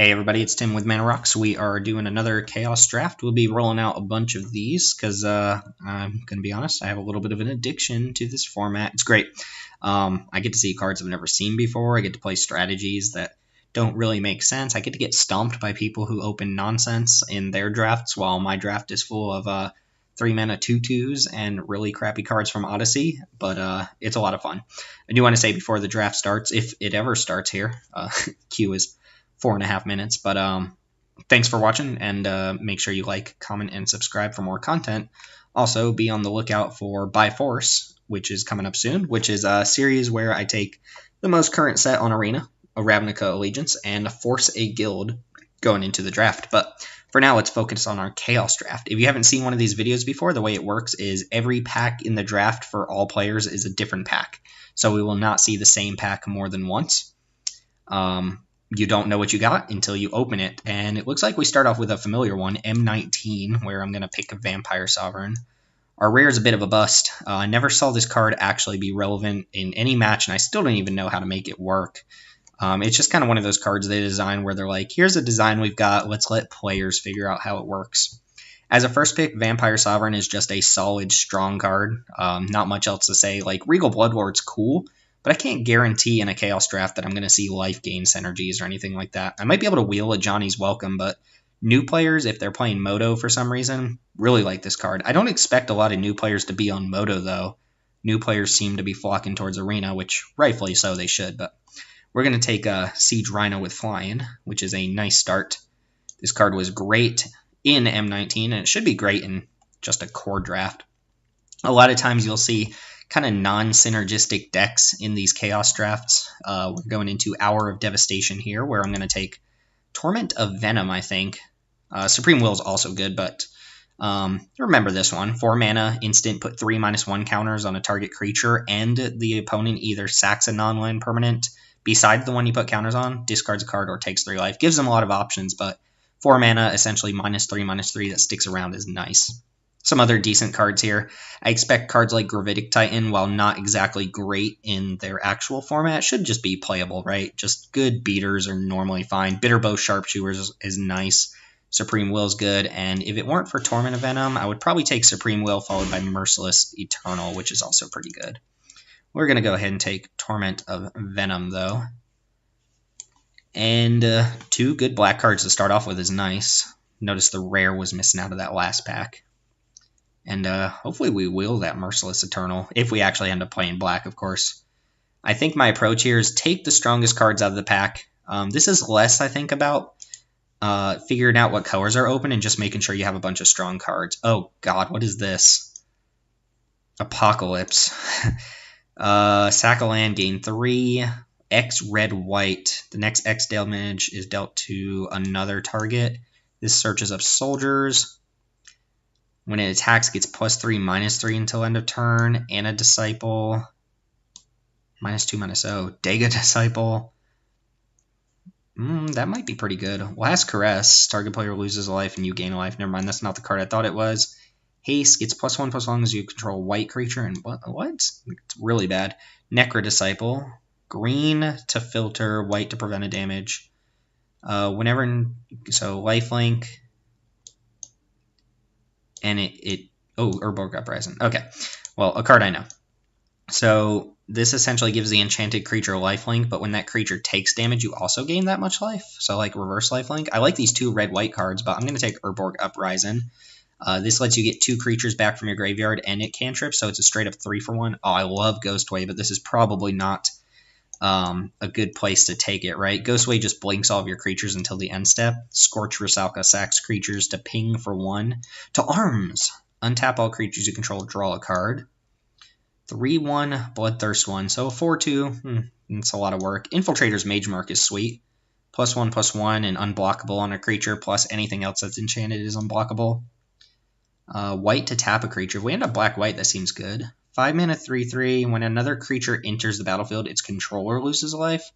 Hey everybody, it's Tim with Mana Rocks. We are doing another Chaos Draft. We'll be rolling out a bunch of these because I'm going to be honest, I have a little bit of an addiction to this format. It's great. I get to see cards I've never seen before. I get to play strategies that don't really make sense. I get to get stomped by people who open nonsense in their drafts while my draft is full of 3-mana 2/2s and really crappy cards from Odyssey, but it's a lot of fun. I do want to say before the draft starts, if it ever starts here, Q is 4.5 minutes, but thanks for watching, and make sure you like, comment, and subscribe for more content. Also, be on the lookout for By Force, which is coming up soon, which is a series where I take the most current set on Arena, a Ravnica Allegiance, and force a guild going into the draft. But for now, let's focus on our Chaos Draft. If you haven't seen one of these videos before, the way it works is every pack in the draft for all players is a different pack. So we will not see the same pack more than once. You don't know what you got until you open it, and it looks like we start off with a familiar one, M19, where I'm going to pick a Vampire Sovereign. Our rare is a bit of a bust. I never saw this card actually be relevant in any match, and I still don't even know how to make it work. It's just kind of one of those cards they design where they're like, here's a design we've got, let's let players figure out how it works. As a first pick, Vampire Sovereign is just a solid, strong card. Not much else to say. Like, Regal Bloodlord's cool, but I can't guarantee in a Chaos Draft that I'm going to see life gain synergies or anything like that. I might be able to wheel a Johnny's Welcome, but new players, if they're playing Moto for some reason, really like this card. I don't expect a lot of new players to be on Moto, though. New players seem to be flocking towards Arena, which rightfully so they should, but we're going to take a Siege Rhino with Flying, which is a nice start. This card was great in M19, and it should be great in just a core draft. A lot of times you'll see kind of non-synergistic decks in these Chaos Drafts. We're going into Hour of Devastation here, where I'm going to take Torment of Venom, I think. Supreme Will is also good, but remember this one. 4 mana, instant, put 3/1 counters on a target creature, and the opponent either sacks a non-land permanent besides the one you put counters on, discards a card, or takes 3 life. Gives them a lot of options, but 4 mana, essentially -3/3 that sticks around is nice. Some other decent cards here. I expect cards like Gravitic Titan, while not exactly great in their actual format, should just be playable, right? Just good beaters are normally fine. Bitterbow Sharpshooters is nice. Supreme Will is good, and if it weren't for Torment of Venom, I would probably take Supreme Will followed by Merciless Eternal, which is also pretty good. We're going to go ahead and take Torment of Venom, though. And 2 good black cards to start off with is nice. Notice the rare was missing out of that last pack. And hopefully we wheel that Merciless Eternal, if we actually end up playing black, of course. I think my approach here is take the strongest cards out of the pack. This is less, I think, about figuring out what colors are open and just making sure you have a bunch of strong cards. Oh, God, what is this? Apocalypse. Sack a land, gain 3. X red white. The next X damage is dealt to another target. This searches up soldiers. When it attacks, it gets +3/-3 until end of turn. And a Disciple. -2/-0. Dega Disciple. That might be pretty good. Last Caress. Target player loses a life and you gain a life. Never mind, that's not the card I thought it was. Haste gets +1/+1 as long as you control a white creature. And what? It's really bad. Necro Disciple. Green to filter, white to prevent a damage. So lifelink. And Urborg Uprising. Okay, well, a card I know. So this essentially gives the enchanted creature lifelink, but when that creature takes damage, you also gain that much life. So like reverse lifelink. I like these 2 red-white cards, but I'm going to take Urborg Uprising. This lets you get 2 creatures back from your graveyard and it cantrip, so it's a straight up 3-for-1. Oh, I love Ghostwave, but this is probably not a good place to take it, right? Ghostwave just blinks all of your creatures until the end step. Scorch Rusalka sacks creatures to ping for 1. To arms! Untap all creatures you control, draw a card. 3/1, Bloodthirst 1. So 4/2, it's a lot of work. Infiltrator's Mage Mark is sweet. +1/+1 and unblockable on a creature, plus anything else that's enchanted is unblockable. White to tap a creature. If we end up black-white, that seems good. 5 mana 3/3. When another creature enters the battlefield, its controller loses a life.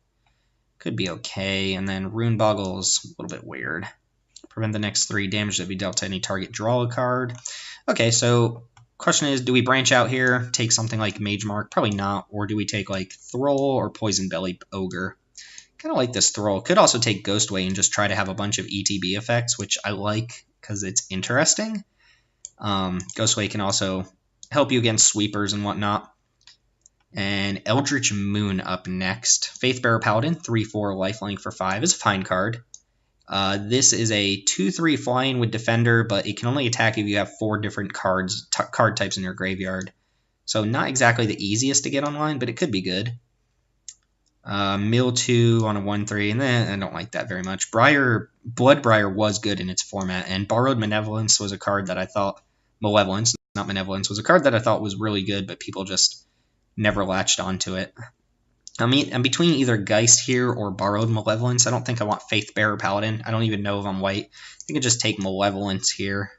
Could be okay. And then Rune Boggle's a little bit weird. Prevent the next 3 damage that be dealt to any target. Draw a card. Okay, so question is, do we branch out here? Take something like Mage Mark? Probably not. Or do we take like Thrall or Poison Belly Ogre? kind of like this Thrall. Could also take Ghostway and just try to have a bunch of ETB effects, which I like because it's interesting. Ghostway can also help you against sweepers and whatnot. And Eldritch Moon up next. Faithbearer Paladin, 3/4 lifelink for 5 is a fine card. This is a 2/3 flying with Defender, but it can only attack if you have 4 different card types in your graveyard. So not exactly the easiest to get online, but it could be good. Mill 2 on a 1/3, and then I don't like that very much. Bloodbriar was good in its format, and Borrowed Malevolence was a card that I thought... Malevolence, not Malevolence, was a card that I thought was really good, but people just never latched onto it. I mean, I'm between either Geist here or Borrowed Malevolence. I don't think I want Faithbearer Paladin. I don't even know if I'm white. I think I just take Malevolence here.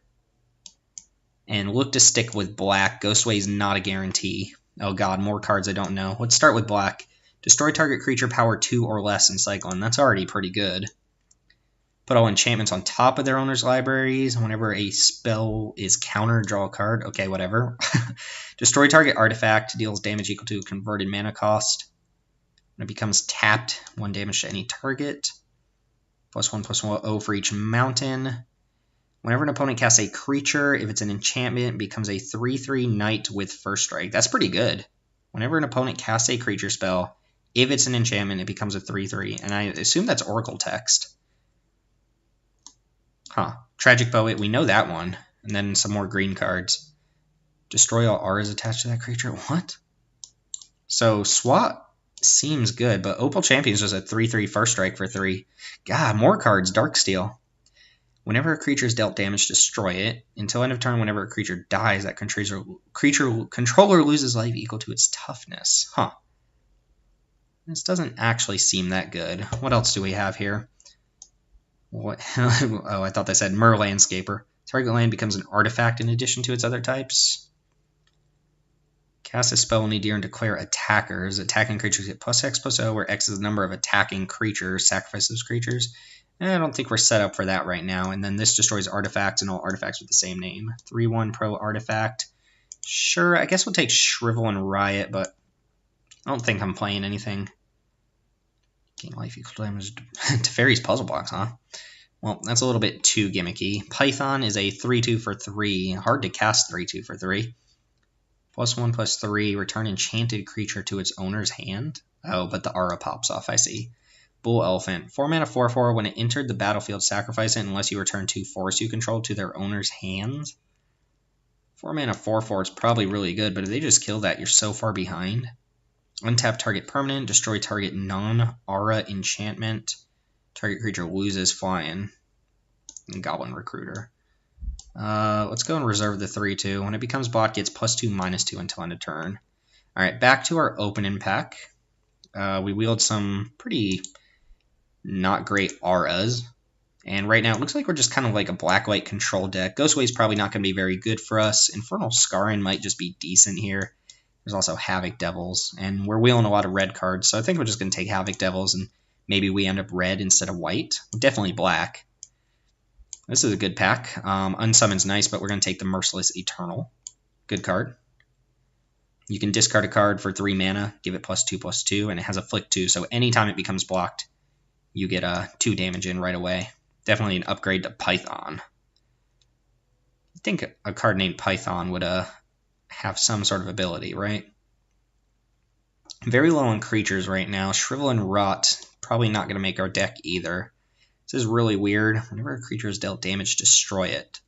And look to stick with black. Ghostway is not a guarantee. Oh god, more cards I don't know. Let's start with black. Destroy target creature power 2 or less in cycle, and that's already pretty good. Put all enchantments on top of their owner's libraries. Whenever a spell is countered, draw a card. Okay, whatever. Destroy target artifact. Deals damage equal to converted mana cost. When it becomes tapped, 1 damage to any target. +1/+1 for each mountain. Whenever an opponent casts a creature, if it's an enchantment, it becomes a 3/3 knight with first strike. That's pretty good. Whenever an opponent casts a creature spell, if it's an enchantment, it becomes a 3/3. And I assume that's Oracle text. Huh. Tragic Poet, we know that one. And then some more green cards. Destroy all auras attached to that creature. What? So SWAT seems good, but Opal Champions was a 3/3 first strike for 3. God, more cards. Darksteel. Whenever a creature is dealt damage, destroy it. Until end of turn, whenever a creature dies, that creature controller loses life equal to its toughness. Huh. This doesn't actually seem that good. What else do we have here? What? Oh, I thought they said Mer Landscaper. Target land becomes an artifact in addition to its other types. Cast a spell when you and declare attackers. Attacking creatures get +X/+0, where X is the number of attacking creatures. Sacrifice those creatures. I don't think we're set up for that right now. And then this destroys artifacts and all artifacts with the same name. 3/1 pro artifact. Sure, I guess we'll take Shrivel and Riot, but I don't think I'm playing anything. Gain life equal to damage. Teferi's Puzzle Box, huh? Well, that's a little bit too gimmicky. Python is a 3/2 for 3. Hard to cast 3/2 for 3. +1/+3. Return enchanted creature to its owner's hand. Oh, but the aura pops off, I see. Bull Elephant. 4 mana 4/4. When it entered the battlefield, sacrifice it unless you return 2 forests you control to their owner's hands. 4 mana 4/4 is probably really good, but if they just kill that, you're so far behind. Untap target permanent. Destroy target non-aura enchantment. Target creature loses flying. And Goblin Recruiter. Let's go and reserve the 3/2. When it becomes bot, gets +2/-2 until end of turn. Alright, back to our opening pack. We wield some pretty not great auras. And right now it looks like we're just kind of like a black-white control deck. Ghostway's probably not going to be very good for us. Infernal Scarring might just be decent here. There's also Havoc Devils. And we're wheeling a lot of red cards, so I think we're just going to take Havoc Devils and maybe we end up red instead of white. Definitely black. This is a good pack. Unsummon's nice, but we're going to take the Merciless Eternal. Good card. You can discard a card for 3 mana, give it +2/+2, and it has a Flick 2, so anytime it becomes blocked, you get 2 damage in right away. Definitely an upgrade to Python. I think a card named Python would have some sort of ability, right? Very low on creatures right now. Shrivel and Rot, probably not going to make our deck either. This is really weird. Whenever a creature is dealt damage, destroy it.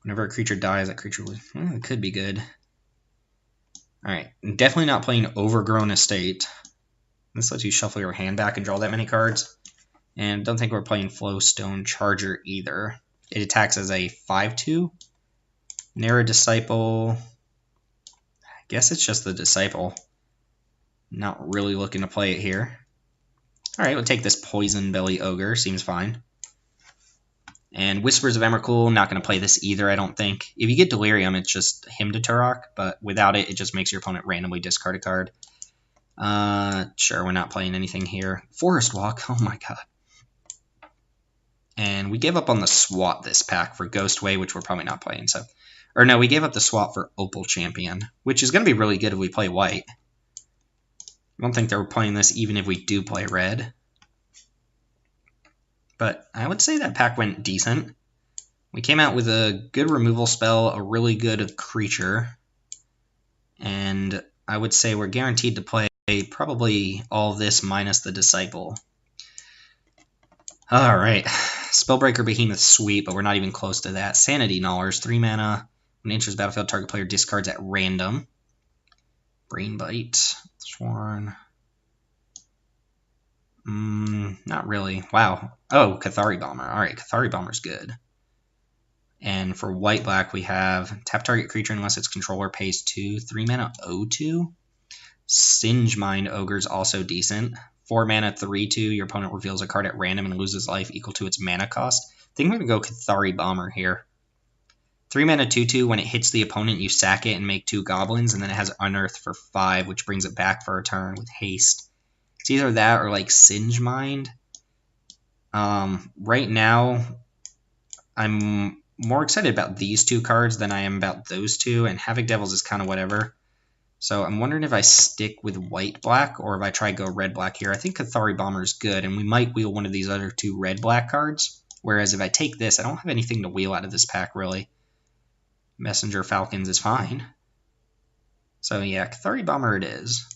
Whenever a creature dies, that creature it could be good. Alright, definitely not playing Overgrown Estate. This lets you shuffle your hand back and draw that many cards. And don't think we're playing Flowstone Charger either. It attacks as a 5/2. Narrow Disciple. I guess it's just the Disciple. Not really looking to play it here. Alright, we'll take this Poison Belly Ogre. Seems fine. And Whispers of Emrakul, not going to play this either, I don't think. If you get Delirium, it's just Hymn to Turok, but without it, it just makes your opponent randomly discard a card. Sure, we're not playing anything here. Forest Walk, oh my god. And we gave up on the SWAT this pack for Ghostway, which we're probably not playing, so... Or no, we gave up the SWAT for Opal Champion, which is going to be really good if we play white. I don't think they were playing this even if we do play red. But I would say that pack went decent. We came out with a good removal spell, a really good creature, and I would say we're guaranteed to play probably all this minus the Disciple. Alright, Spellbreaker Behemoth sweet, but we're not even close to that. Sanity Gnawers, 3 mana. When it enters battlefield, target player discards at random. Brain Bite, Sworn. Not really. Wow. Oh, Cathari Bomber. Alright, Cathari Bomber's good. And for white-black, we have tap target creature unless its controller pays 2. 3 mana O2. Singe Mind Ogre's also decent. 4 mana 3/2. Your opponent reveals a card at random and loses life equal to its mana cost. I think I'm going to go Cathari Bomber here. 3 mana 2/2. When it hits the opponent, you sack it and make 2 goblins, and then it has Unearth for 5, which brings it back for a turn with haste. It's either that or like Singe Mind. Right now, I'm more excited about these 2 cards than I am about those 2, and Havoc Devils is kind of whatever. So I'm wondering if I stick with white-black or if I try go red-black here. I think Cathari Bomber is good, and we might wheel one of these other 2 red-black cards. Whereas if I take this, I don't have anything to wheel out of this pack, really. Messenger Falcons is fine. So yeah, Cathari Bomber it is.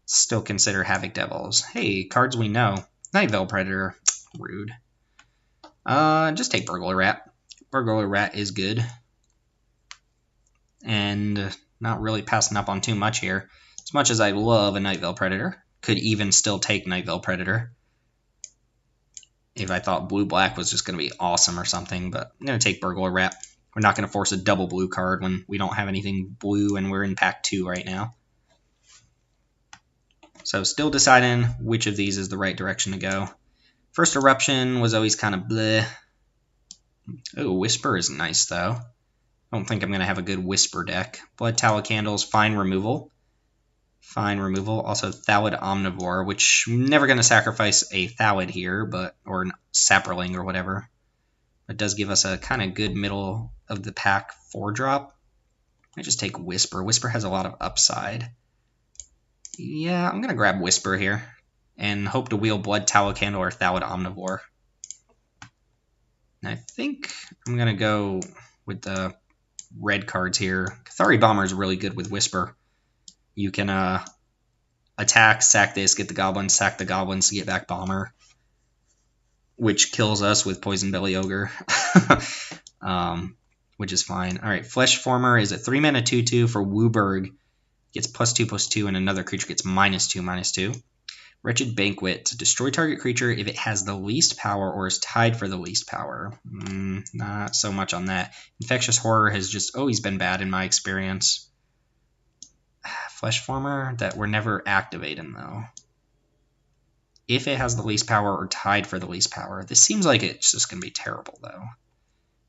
Still consider Havoc Devils. Hey, cards we know. Night Veil Predator. Rude. Just take Burglar Rat. Burglar Rat is good. And not really passing up on too much here. As much as I love a Night Veil Predator, could even still take Night Veil Predator if I thought blue-black was just going to be awesome or something, but I'm going to take Burglar Rat. We're not going to force a double blue card when we don't have anything blue and we're in pack 2 right now. So still deciding which of these is the right direction to go. First Eruption was always kind of bleh. Oh, Whisper is nice, though. I don't think I'm going to have a good Whisper deck. Blood Tallow Candles, fine removal. Fine removal. Also Thallid Omnivore, which I'm never going to sacrifice a Thallid here, but or an Saproling or whatever. It does give us a kind of good middle of the pack 4-drop. I just take Whisper. Whisper has a lot of upside. Yeah, I'm going to grab Whisper here and hope to wheel Blood Tallow Candle or Thallid Omnivore. And I think I'm going to go with the red cards here. Cathari Bomber is really good with Whisper. You can attack, sack this, get the goblins, sack the goblins to get back Bomber, which kills us with Poison Belly Ogre, which is fine. All right, Flesh Former is a 3 mana 2/2 for Wooburg. Gets +2/+2, and another creature gets -2/-2. Wretched Banquet. Destroy target creature if it has the least power or is tied for the least power. Not so much on that. Infectious Horror has just always been bad in my experience. Flesh Former that we're never activating, though. If it has the least power or tied for the least power. This seems like it's just going to be terrible, though.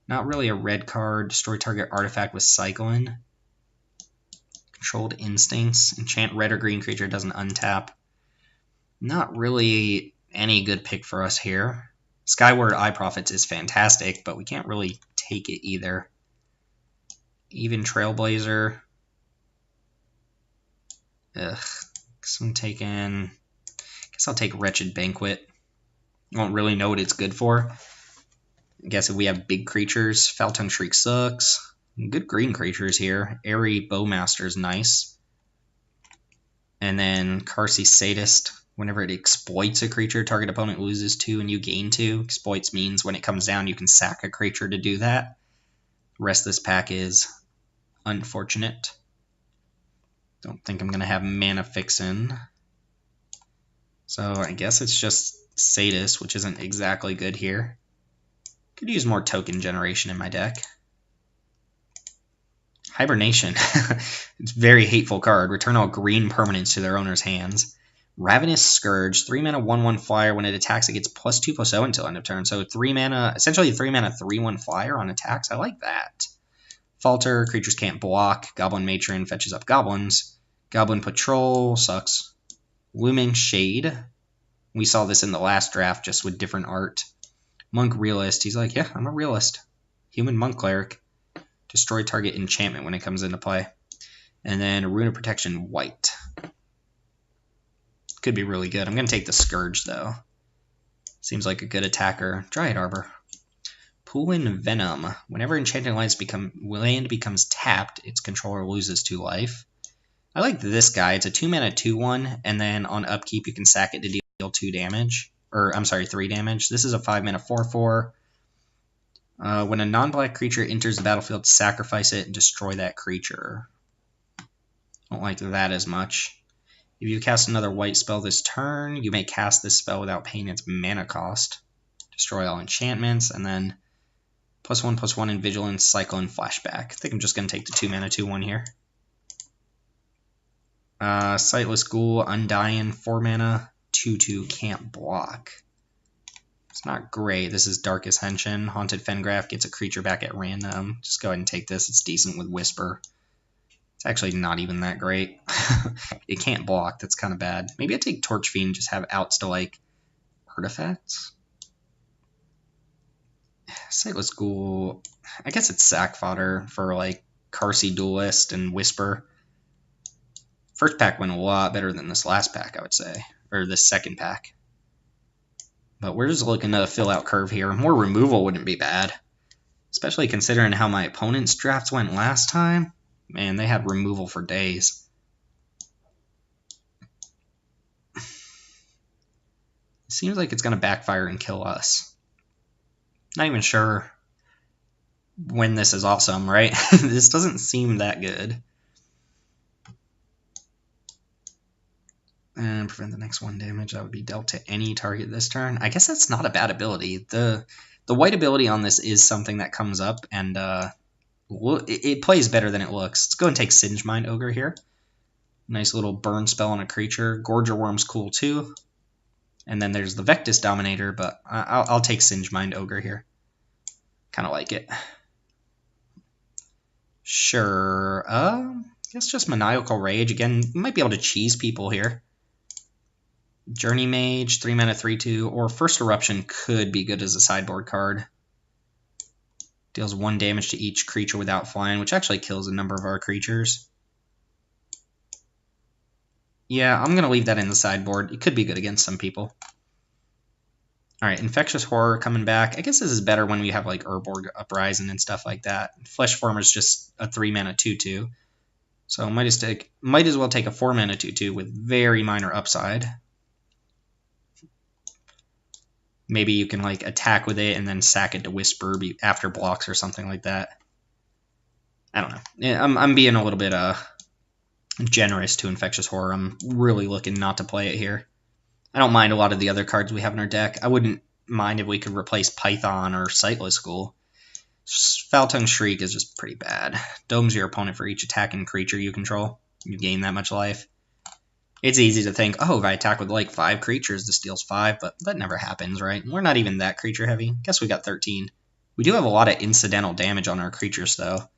Not really a red card. Destroy target artifact with Cycling. Controlled Instincts. Enchant red or green creature doesn't untap. Not really any good pick for us here. Skyward Eye Prophets is fantastic, but we can't really take it either. Even Trailblazer. Ugh. Guess I'll take Wretched Banquet. Won't really know what it's good for. I guess if we have big creatures, Foul-Tongue Shriek sucks. Good green creatures here. Airy Bowmaster is nice. And then Carsey Sadist. Whenever it exploits a creature, target opponent loses 2 and you gain 2. Exploits means when it comes down, you can sack a creature to do that. The rest of this pack is unfortunate. Don't think I'm going to have Mana Fixin'. So I guess it's just Sadist, which isn't exactly good here. Could use more token generation in my deck. Hibernation. It's a very hateful card. Return all green permanents to their owner's hands. Ravenous Scourge, 3 mana 1/1 flyer. When it attacks, it gets +2/+0 until end of turn. So 3 mana, essentially 3 mana 3/1 flyer on attacks. I like that. Falter, creatures can't block. Goblin Matron fetches up goblins. Goblin Patrol sucks. Looming Shade. We saw this in the last draft just with different art. Monk Realist. He's like, yeah, I'm a realist. Human Monk Cleric. Destroy target enchantment when it comes into play. And then Rune of Protection White. Could be really good. I'm going to take the Scourge, though. Seems like a good attacker. Dryad Arbor. Poolin Venom. Whenever Enchanted land becomes tapped, its controller loses 2 life. I like this guy. It's a 2-mana 2/1, and then on upkeep you can sack it to deal 2 damage. Or, I'm sorry, 3 damage. This is a 5-mana 4/4. When a non-black creature enters the battlefield, sacrifice it and destroy that creature. Don't like that as much. If you cast another white spell this turn, you may cast this spell without paying its mana cost. Destroy all enchantments, and then +1/+1 in Vigilance, Cycle, and Flashback. I think I'm just going to take the 2-mana 2/1 here. Sightless Ghoul, Undying, 4-mana, 2/2, can't block. It's not great. This is Darkest Henshin. Haunted Fengraf gets a creature back at random. Just go ahead and take this. It's decent with Whisper. It's actually not even that great. It can't block. That's kind of bad. Maybe I take Torch Fiend, just have outs to, like, artifacts? Sightless Ghoul. I guess it's sack fodder for, like, Carsey Duelist and Whisper. First pack went a lot better than this last pack, I would say. Or this second pack. But we're just looking to fill out curve here. More removal wouldn't be bad. Especially considering how my opponent's drafts went last time. Man, they had removal for days. It seems like it's going to backfire and kill us. Not even sure when this is awesome, right? This doesn't seem that good. And prevent the next 1 damage that would be dealt to any target this turn. I guess that's not a bad ability. The white ability on this is something that comes up, and it plays better than it looks. Let's go and take Singemind Ogre here. Nice little burn spell on a creature. Gorger Worm's cool too. And then there's the Vectis Dominator, but I'll take Singemind Ogre here. Kind of like it. Sure. I guess just Maniacal Rage. Again, you might be able to cheese people here. Journey Mage, 3-mana 3/2, or First Eruption could be good as a sideboard card. Deals 1 damage to each creature without flying, which actually kills a number of our creatures. Yeah, I'm going to leave that in the sideboard. It could be good against some people. Alright, Infectious Horror coming back. I guess this is better when we have like Urborg Uprising and stuff like that. Flesh Former is just a 3-mana 2/2. So might as well take a 4-mana 2/2 with very minor upside. Maybe you can like attack with it and then sack it to Whisper after blocks or something like that. I don't know. Yeah, I'm being a little bit generous to Infectious Horror. I'm really looking not to play it here. I don't mind a lot of the other cards we have in our deck. I wouldn't mind if we could replace Python or Sightless Ghoul. Foul-Tongued Shriek is just pretty bad. Domes your opponent for each attacking creature you control. You gain that much life. It's easy to think, oh, if I attack with like 5 creatures, this deals 5, but that never happens, right? We're not even that creature heavy. Guess we got 13. We do have a lot of incidental damage on our creatures, though.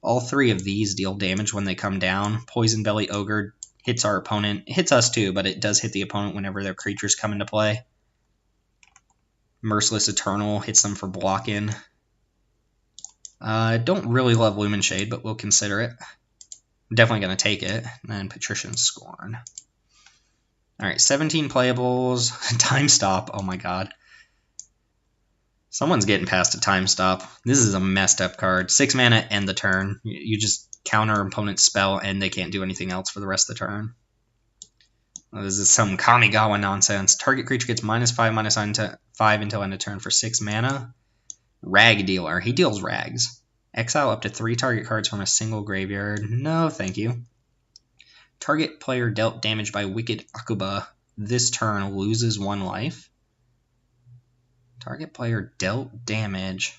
All 3 of these deal damage when they come down. Poison Belly Ogre hits our opponent. It hits us too, but it does hit the opponent whenever their creatures come into play. Merciless Eternal hits them for blocking. I don't really love Lumen Shade, but we'll consider it. I'm definitely going to take it. And then Patrician Scorn. Alright, 17 playables. Time Stop. Oh my god. Someone's getting past a Time Stop. This is a messed up card. 6 mana, end the turn. You just counter opponent's spell and they can't do anything else for the rest of the turn. This is some Kamigawa nonsense. Target creature gets -5/-5 until end of turn for 6 mana. Rag Dealer. He deals rags. Exile up to 3 target cards from a single graveyard. No, thank you. Target player dealt damage by Wicked Akuba this turn loses 1 life. Target player dealt damage.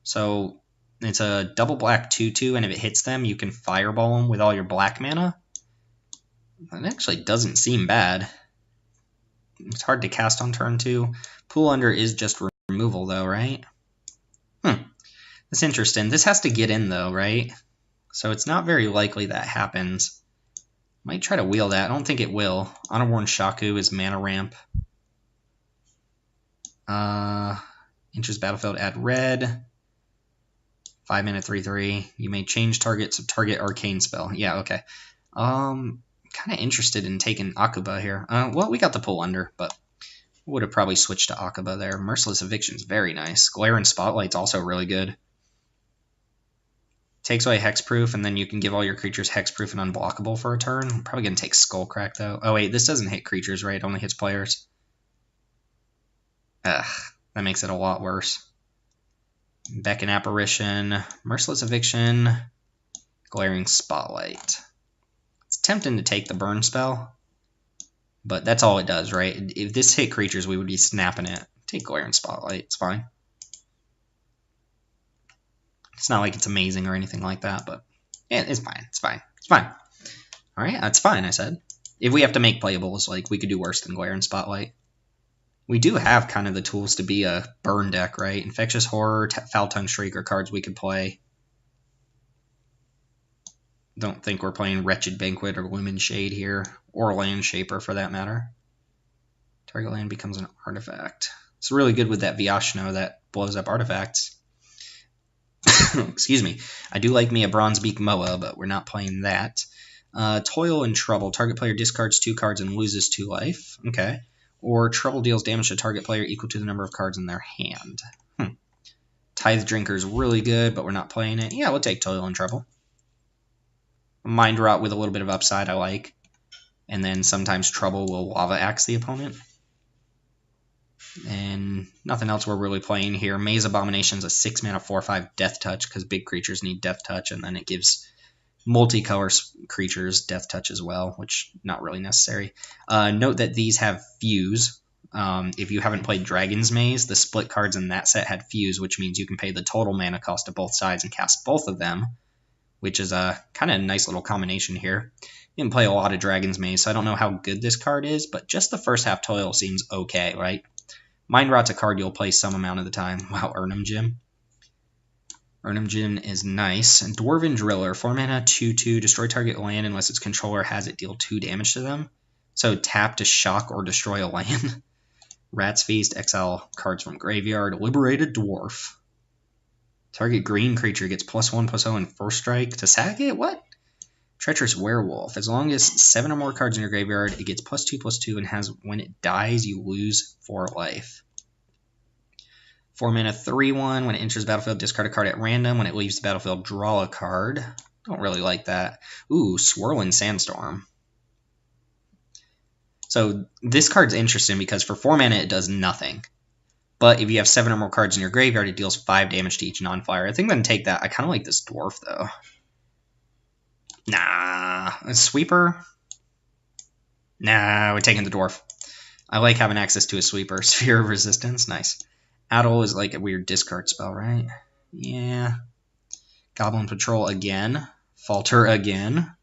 So it's a double black 2/2, and if it hits them, you can fireball them with all your black mana. That actually doesn't seem bad. It's hard to cast on turn 2. Pool Under is just removal, though, right? That's interesting. This has to get in, though, right? So it's not very likely that happens. Might try to wheel that. I don't think it will. Honor-Worn Shaku is mana ramp. Enters battlefield, add red. 5 mana 3/3. You may change targets of target arcane spell. Yeah, okay. kind of interested in taking Akuba here. Well, we got the pull under, but would have probably switched to Akuba there. Merciless Eviction's very nice. Glare and Spotlight's also really good. Takes away Hexproof, and then you can give all your creatures Hexproof and unblockable for a turn. I'm probably going to take Skullcrack, though. Oh, wait, this doesn't hit creatures, right? It only hits players. Ugh, that makes it a lot worse. Beckon Apparition, Merciless Eviction, Glaring Spotlight. It's tempting to take the burn spell, but that's all it does, right? If this hit creatures, we would be snapping it. Take Glaring Spotlight, it's fine. It's not like it's amazing or anything like that, but yeah, it's fine, it's fine, it's fine. All right, that's fine, I said. If we have to make playables, like, we could do worse than Glaring Spotlight. We do have kind of the tools to be a burn deck, right? Infectious Horror, Foul Tongue Shriek are cards we could play. Don't think we're playing Wretched Banquet or Lumen Shade here, or Land Shaper for that matter. Target land becomes an artifact. It's really good with that Vyashno that blows up artifacts. Excuse me. I do like me a Bronzebeak Moa, but we're not playing that. Toil and Trouble. Target player discards 2 cards and loses 2 life. Okay. Or Trouble deals damage to target player equal to the number of cards in their hand. Tithe Drinker is really good, but we're not playing it. Yeah, we'll take Toil and Trouble. Mind Rot with a little bit of upside I like. And then sometimes Trouble will Lava Axe the opponent. And nothing else we're really playing here. Maze Abomination's a 6-mana 4/5 Death Touch, because big creatures need Death Touch, and then it gives multicolor creatures Death Touch as well, which not really necessary. Note that these have Fuse. If you haven't played Dragon's Maze, the split cards in that set had Fuse, which means you can pay the total mana cost of both sides and cast both of them, which is a kind of nice little combination here. Didn't play a lot of Dragon's Maze, so I don't know how good this card is, but just the first half Toil seems okay, right? Mind Rot's a card you'll play some amount of the time. Wow, Urnum Gym. Urnum Gym is nice. And Dwarven Driller, 4 mana, 2/2, destroy target land unless its controller has it deal 2 damage to them. So tap to shock or destroy a land. Rat's Feast, exile cards from graveyard. Liberated Dwarf. Target green creature gets +1/+0 and first strike to sack it? What? Treacherous Werewolf. As long as 7 or more cards in your graveyard, it gets +2/+2 and has, when it dies, you lose 4 life. 4 mana, 3/1. When it enters the battlefield, discard a card at random. When it leaves the battlefield, draw a card. Don't really like that. Ooh, Swirling Sandstorm. So this card's interesting because for 4 mana, it does nothing. But if you have 7 or more cards in your graveyard, it deals 5 damage to each non-flyer. I think I'm going to take that. I kind of like this Dwarf, though. Nah. A Sweeper? Nah, we're taking the Dwarf. I like having access to a Sweeper. Sphere of Resistance, nice. Addle is like a weird discard spell, right? Yeah. Goblin Patrol again. Falter again.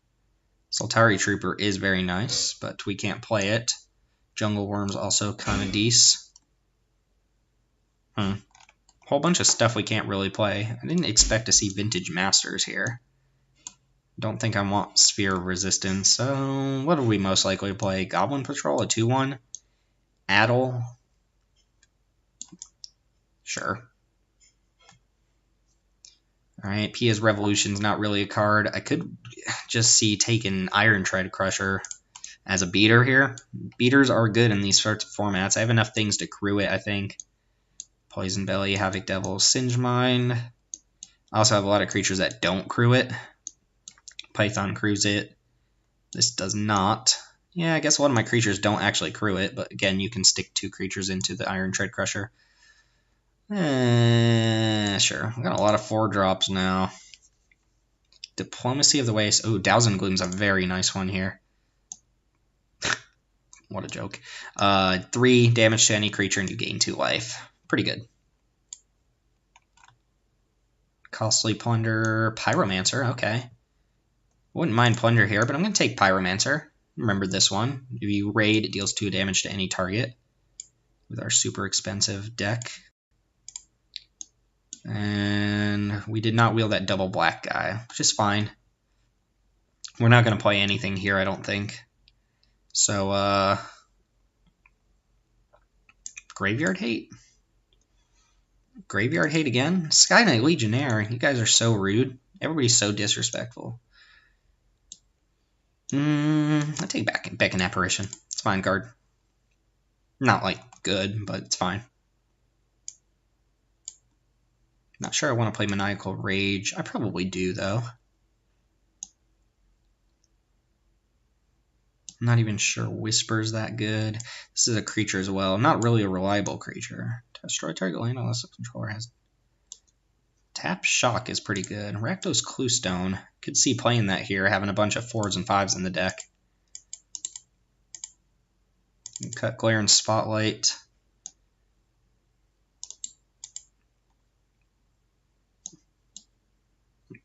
Soltari Trooper is very nice, but we can't play it. Jungle Worm's also kind of decent. Whole bunch of stuff we can't really play. I didn't expect to see Vintage Masters here. Don't think I want Sphere of Resistance, so what do we most likely play? Goblin Patrol, a 2/1. Addle. Sure. Alright, Pia's Revolution's not really a card. I could just see taking Iron Tread Crusher as a beater here. Beaters are good in these sorts of formats. I have enough things to crew it, I think. Poison Belly, Havoc Devil, Singe Mine. I also have a lot of creatures that don't crew it. Python crews it. This does not. Yeah, I guess one of my creatures don't actually crew it, but again, you can stick 2 creatures into the Iron Tread Crusher. Sure. I've got a lot of 4-drops now. Diplomacy of the Waste. Oh, Dowsing Gloom's a very nice one here. What a joke. 3 damage to any creature and you gain 2 life. Pretty good. Costly Plunder. Pyromancer. Okay. Wouldn't mind Plunder here, but I'm going to take Pyromancer. Remember this one. If you raid, it deals 2 damage to any target with our super expensive deck. And we did not wheel that double black guy, which is fine. We're not going to play anything here, I don't think. So, Graveyard Hate? Graveyard Hate again? Sky Knight Legionnaire, you guys are so rude. Everybody's so disrespectful. I take back an apparition. It's fine card. Not like good, but it's fine. Not sure I want to play Maniacal Rage. I probably do though. I'm not even sure Whisper's that good. This is a creature as well. Not really a reliable creature. Destroy target land unless the controller has. Tap Shock is pretty good. Rakdos Cluestone. Could see playing that here, having a bunch of 4s and 5s in the deck. Cut Glare and Spotlight.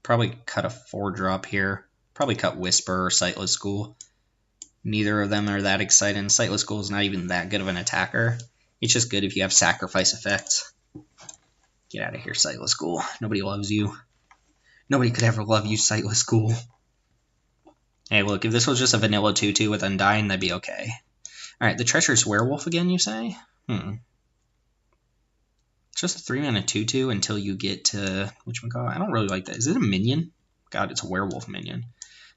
Probably cut a 4-drop here. Probably cut Whisper or Sightless Ghoul. Neither of them are that exciting. Sightless Ghoul is not even that good of an attacker. It's just good if you have sacrifice effects. Get out of here, Sightless Ghoul. Nobody loves you. Nobody could ever love you, Sightless Ghoul. Hey, look, if this was just a vanilla 2-2 with Undying, that'd be okay. Alright, the Treacherous Werewolf again, you say? It's just a 3-mana 2-2 until you get to... whatchamacallit? I don't really like that. Is it a minion? God, it's a werewolf minion.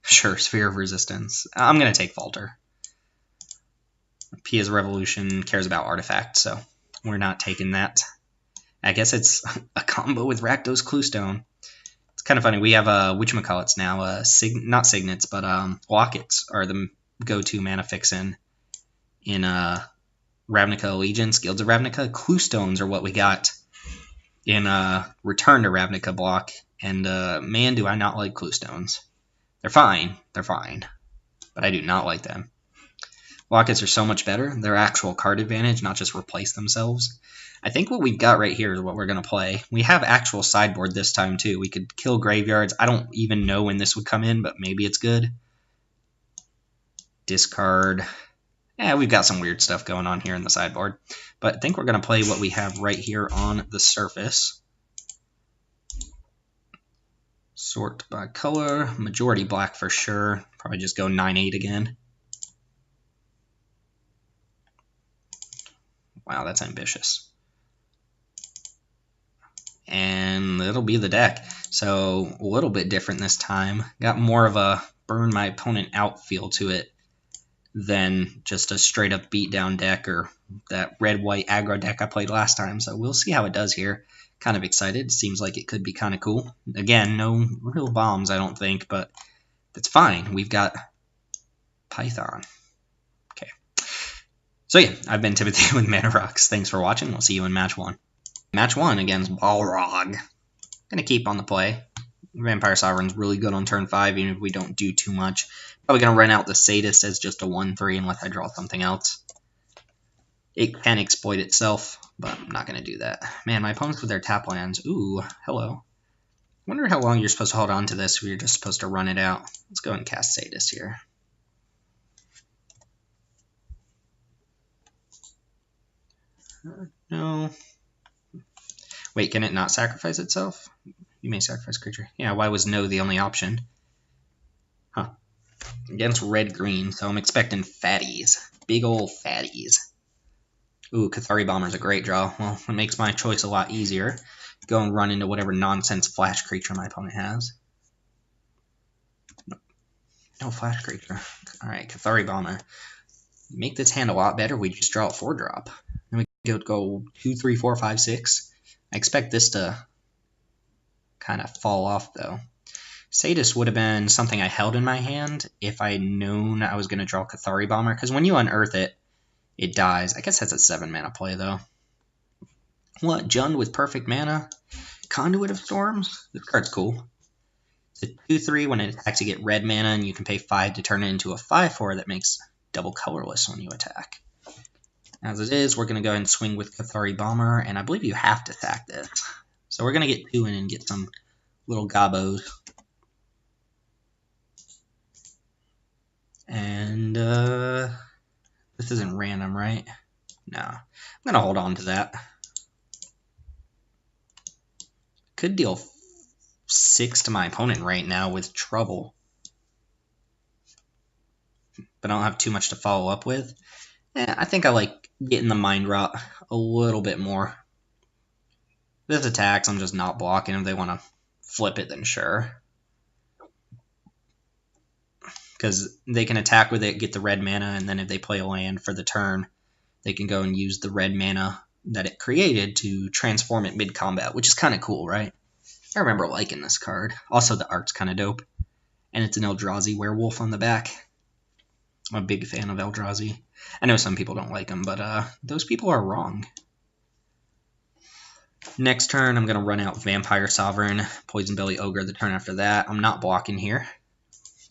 Sure, Sphere of Resistance. I'm going to take Falter. Pia's Revolution cares about artifacts, so we're not taking that. I guess it's a combo with Rakdos Cluestone. It's kind of funny. We have whatchamacallits now. Not Signets, but Lockets are the go-to mana fix-in Ravnica Allegiance, Guilds of Ravnica. Cluestones are what we got in Return to Ravnica block. And man, do I not like Cluestones. They're fine. They're fine. But I do not like them. Lockets are so much better. They're actual card advantage, not just replace themselves. I think what we've got right here is what we're going to play. We have actual sideboard this time, too. We could kill graveyards. I don't even know when this would come in, but maybe it's good. Discard. Yeah, we've got some weird stuff going on here in the sideboard. But I think we're going to play what we have right here on the surface. Sort by color. Majority black for sure. Probably just go 9-8 again. Wow, that's ambitious. And it'll be the deck. So a little bit different this time. Got more of a burn my opponent out feel to it than just a straight up beatdown deck or that red-white aggro deck I played last time. So we'll see how it does here. Kind of excited. Seems like it could be kind of cool. Again, no real bombs, I don't think, but that's fine. We've got Python. Okay. So yeah, I've been Timothy with Mana Rocks. Thanks for watching. We'll see you in match 1. Match 1 against Balrog. Gonna keep on the play. Vampire Sovereign's really good on turn 5, even if we don't do too much. Probably gonna run out the Sadist as just a 1-3 unless I draw something else. It can exploit itself, but I'm not gonna do that. Man, my opponents with their tap lands. Ooh, hello. Wonder how long you're supposed to hold on to this if you're just supposed to run it out. Let's go and cast Sadist here. No. Wait, can it not sacrifice itself? You may sacrifice creature. Yeah, why was no the only option? Huh. Against red-green, so I'm expecting fatties. Big ol' fatties. Ooh, Cathari Bomber's a great draw. Well, it makes my choice a lot easier. Go and run into whatever nonsense flash creature my opponent has. No flash creature. Alright, Cathari Bomber. Make this hand a lot better. We just draw a 4-drop. Then we go 2, 3, 4, 5, 6. I expect this to kind of fall off, though. Sadist would have been something I held in my hand if I had known I was going to draw Cathari Bomber, because when you unearth it, it dies. I guess that's a 7-mana play, though. What? Jund with perfect mana? Conduit of Storms? This card's cool. It's a 2-3. When it attacks, you get red mana, and you can pay 5 to turn it into a 5-4 that makes double colorless when you attack. As it is, we're going to go ahead and swing with Cathari Bomber, and I believe you have to sack this. So we're going to get 2 in and get some little gobos. And this isn't random, right? No. I'm going to hold on to that. Could deal 6 to my opponent right now with trouble. But I don't have too much to follow up with. I think I like getting the mind rot a little bit more. This attacks, I'm just not blocking. If they want to flip it, then sure. because they can attack with it, get the red mana, and then if they play a land for the turn, they can go and use the red mana that it created to transform it mid-combat, which is kind of cool, right? I remember liking this card. Also, the art's kind of dope. And it's an Eldrazi werewolf on the back. I'm a big fan of Eldrazi. I know some people don't like him, but those people are wrong. Next turn, I'm going to run out Vampire Sovereign, Poison Belly Ogre the turn after that. I'm not blocking here.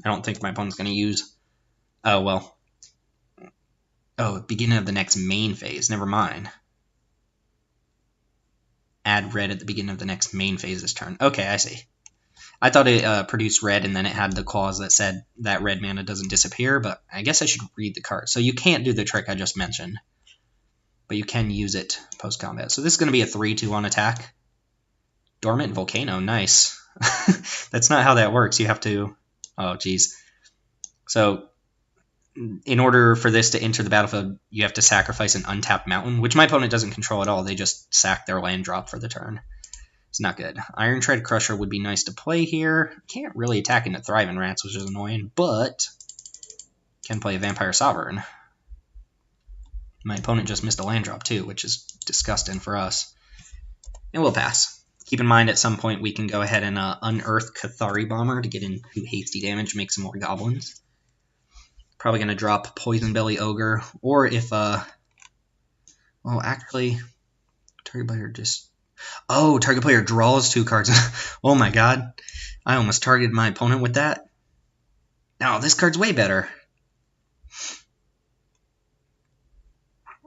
I don't think my opponent's going to use... Oh, well. Oh, beginning of the next main phase. Never mind. Add red at the beginning of the next main phase this turn. Okay, I see. I thought it produced red, and then it had the clause that said that red mana doesn't disappear, but I guess I should read the card. So you can't do the trick I just mentioned, but you can use it post-combat. So this is going to be a 3-2 on attack. Dormant Volcano, nice. That's not how that works. You have to... Oh, geez. So in order for this to enter the battlefield, you have to sacrifice an untapped mountain, which my opponent doesn't control at all. They just sack their land drop for the turn. It's not good. Iron Tread Crusher would be nice to play here. Can't really attack into Thriving Rats, which is annoying, but can play a Vampire Sovereign. My opponent just missed a land drop too, which is disgusting for us. And we'll pass. Keep in mind at some point we can go ahead and unearth Cathari Bomber to get into hasty damage, make some more goblins. Probably going to drop Poison Belly Ogre, or if, well, actually, target player just... Oh, target player draws 2 cards. Oh my god. I almost targeted my opponent with that. No, this card's way better.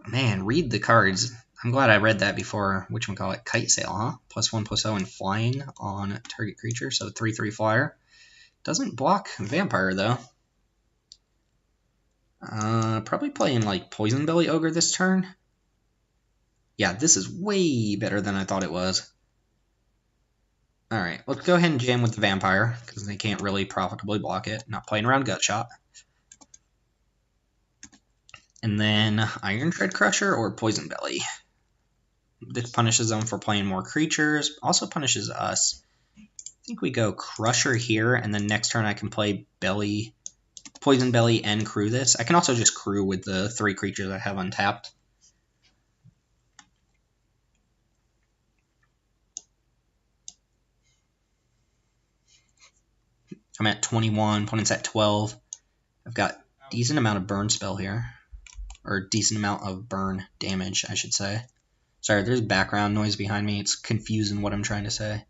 Man, read the cards. I'm glad I read that before, whatchamacallit, Kite Sail, huh? +1/+0 and flying on target creature, so 3/3 flyer. Doesn't block Vampire, though. Probably playing, like, Poison Belly Ogre this turn. Yeah, this is way better than I thought it was. Alright, let's go ahead and jam with the Vampire, because they can't really profitably block it. Not playing around Gutshot. And then Iron Tread Crusher or Poison Belly. This punishes them for playing more creatures, also punishes us. I think we go Crusher here, and then next turn I can play Belly, Poison Belly, and crew this. I can also just crew with the 3 creatures I have untapped. I'm at 21, opponent's at 12. I've got a decent amount of burn spell here. Or a decent amount of burn damage, I should say. Sorry, there's background noise behind me. It's confusing what I'm trying to say.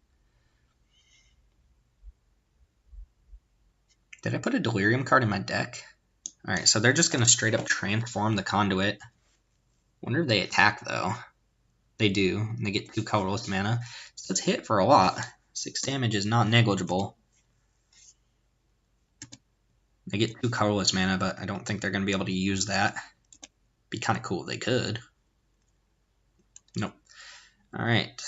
Did I put a Delirium card in my deck? Alright, so they're just going to straight up transform the Conduit. Wonder if they attack, though. They do. And they get 2 colorless mana. So let's hit for a lot. 6 damage is not negligible. They get 2 colorless mana, but I don't think they're going to be able to use that. Be kind of cool if they could. Nope. Alright.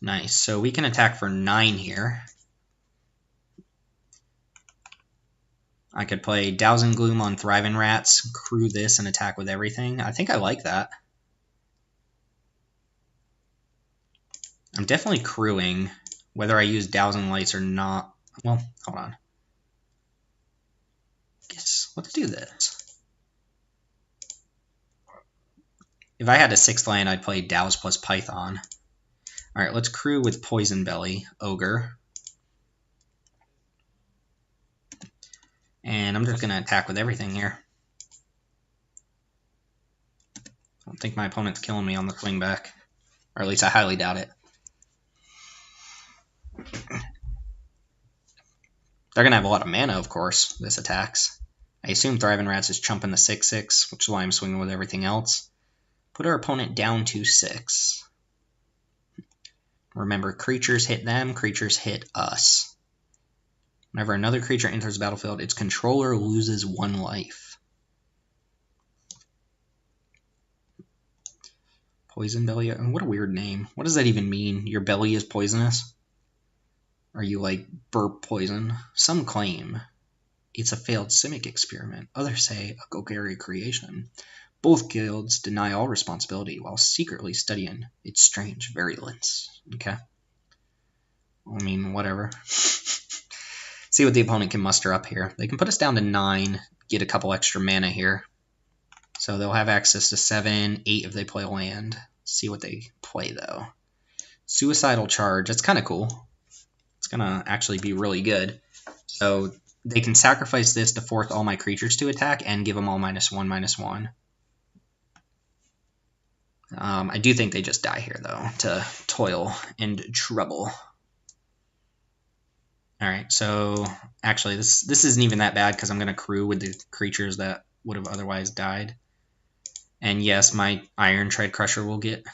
Nice. So we can attack for 9 here. I could play Dowsing Gloom on Thriving Rats, crew this, and attack with everything. I think I like that. I'm definitely crewing, whether I use Dowsing Lights or not. Well, hold on. Let's do this. If I had a 6th land, I'd play Douse plus Python. Alright, let's crew with Poison Belly, Ogre. And I'm just going to attack with everything here. I don't think my opponent's killing me on the swing back. Or at least I highly doubt it. They're going to have a lot of mana, of course, this attacks. I assume Thriving Rats is chumping the 6/6, which is why I'm swinging with everything else. Put our opponent down to 6. Remember, creatures hit them, creatures hit us. Whenever another creature enters the battlefield, its controller loses 1 life. Poison Belly? What a weird name. What does that even mean? Your belly is poisonous? Are you like burp poison? Some claim it's a failed Simic experiment. Others say a Golgari creation. Both guilds deny all responsibility while secretly studying its strange virulence. Okay. I mean, whatever. See what the opponent can muster up here. They can put us down to 9, get a couple extra mana here. So they'll have access to 7, 8 if they play land. See what they play, though. Suicidal Charge. That's kind of cool. It's going to actually be really good. So they can sacrifice this to force all my creatures to attack and give them all -1/-1. I do think they just die here, though, to toil and trouble. Alright, so actually this isn't even that bad because I'm going to crew with the creatures that would have otherwise died. And yes, my Iron Tread Crusher will get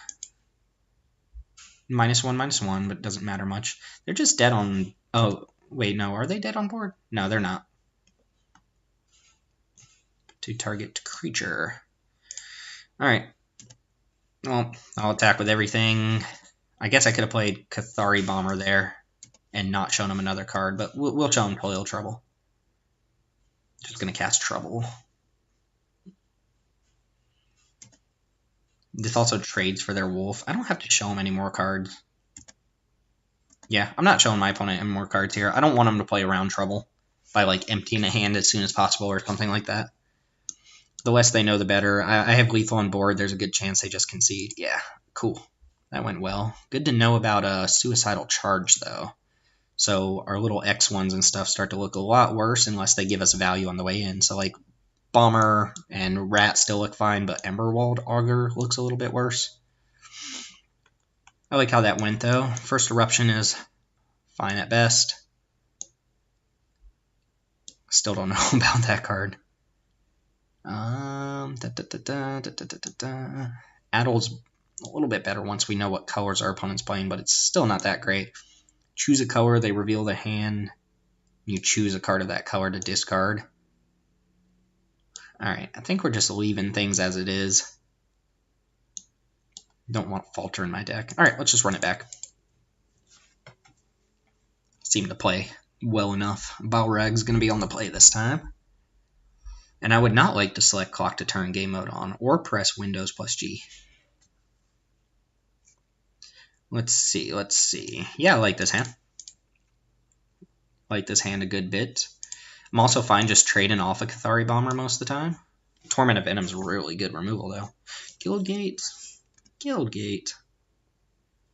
-1/-1, but it doesn't matter much. They're just dead on... Oh, wait, no. Are they dead on board? No, they're not. To target creature. Alright. Well, I'll attack with everything. I guess I could have played Cathari Bomber there and not shown him another card, but we'll show him Toil Trouble. Just going to cast Trouble. This also trades for their Wolf. I don't have to show him any more cards. Yeah, I'm not showing my opponent any more cards here. I don't want him to play around Trouble by like emptying a hand as soon as possible or something like that. The less they know, the better. I have lethal on board. There's a good chance they just concede. Yeah, cool. That went well. Good to know about a Suicidal Charge, though. So our little X1s and stuff start to look a lot worse unless they give us value on the way in. So, like, Bomber and Rat still look fine, but Emberwald Augur looks a little bit worse. I like how that went, though. First Eruption is fine at best. Still don't know about that card. Addle's a little bit better once we know what colors our opponent's playing, but it's still not that great. Choose a color, they reveal the hand. You choose a card of that color to discard. Alright, I think we're just leaving things as it is. Don't want Falter in my deck. Alright, let's just run it back. Seem to play well enough. Balrog's going to be on the play this time. And I would not like to select Clock to Turn game mode on, or press Windows plus G. Let's see. Yeah, I like this hand. Like this hand a good bit. I'm also fine just trading off a Cathari Bomber most of the time. Torment of Venom's really good removal, though. Guildgate.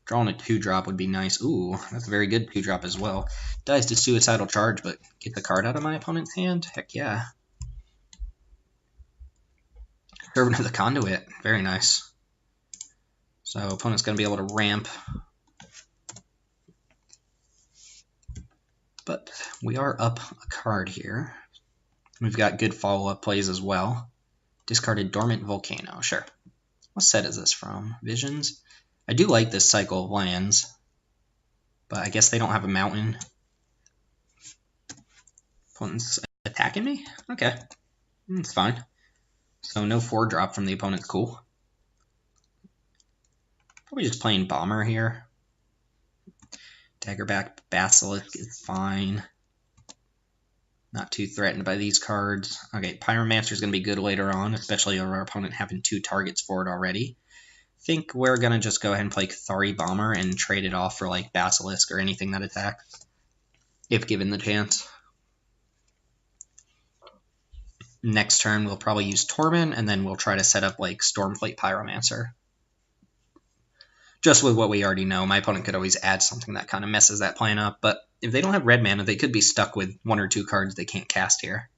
Drawing a 2-drop would be nice. Ooh, that's a very good 2-drop as well. Dies to Suicidal Charge, but get the card out of my opponent's hand? Heck yeah. Servant of the Conduit. Very nice. So opponent's going to be able to ramp. But we are up a card here. We've got good follow-up plays as well. Discarded Dormant Volcano. Sure. What set is this from? Visions? I do like this cycle of lands. But I guess they don't have a mountain. Opponent's attacking me? Okay. That's fine. So no 4-drop from the opponent. Cool. Probably just playing Bomber here. Daggerback Basilisk is fine. Not too threatened by these cards. Okay, Pyromancer is going to be good later on, especially with our opponent having 2 targets for it already. I think we're going to just go ahead and play Cathari Bomber and trade it off for like Basilisk or anything that attacks, if given the chance. Next turn, we'll probably use Torment, and then we'll try to set up like Stormflate Pyromancer. Just with what we already know, my opponent could always add something that kind of messes that plan up, but if they don't have red mana, they could be stuck with 1 or 2 cards they can't cast here.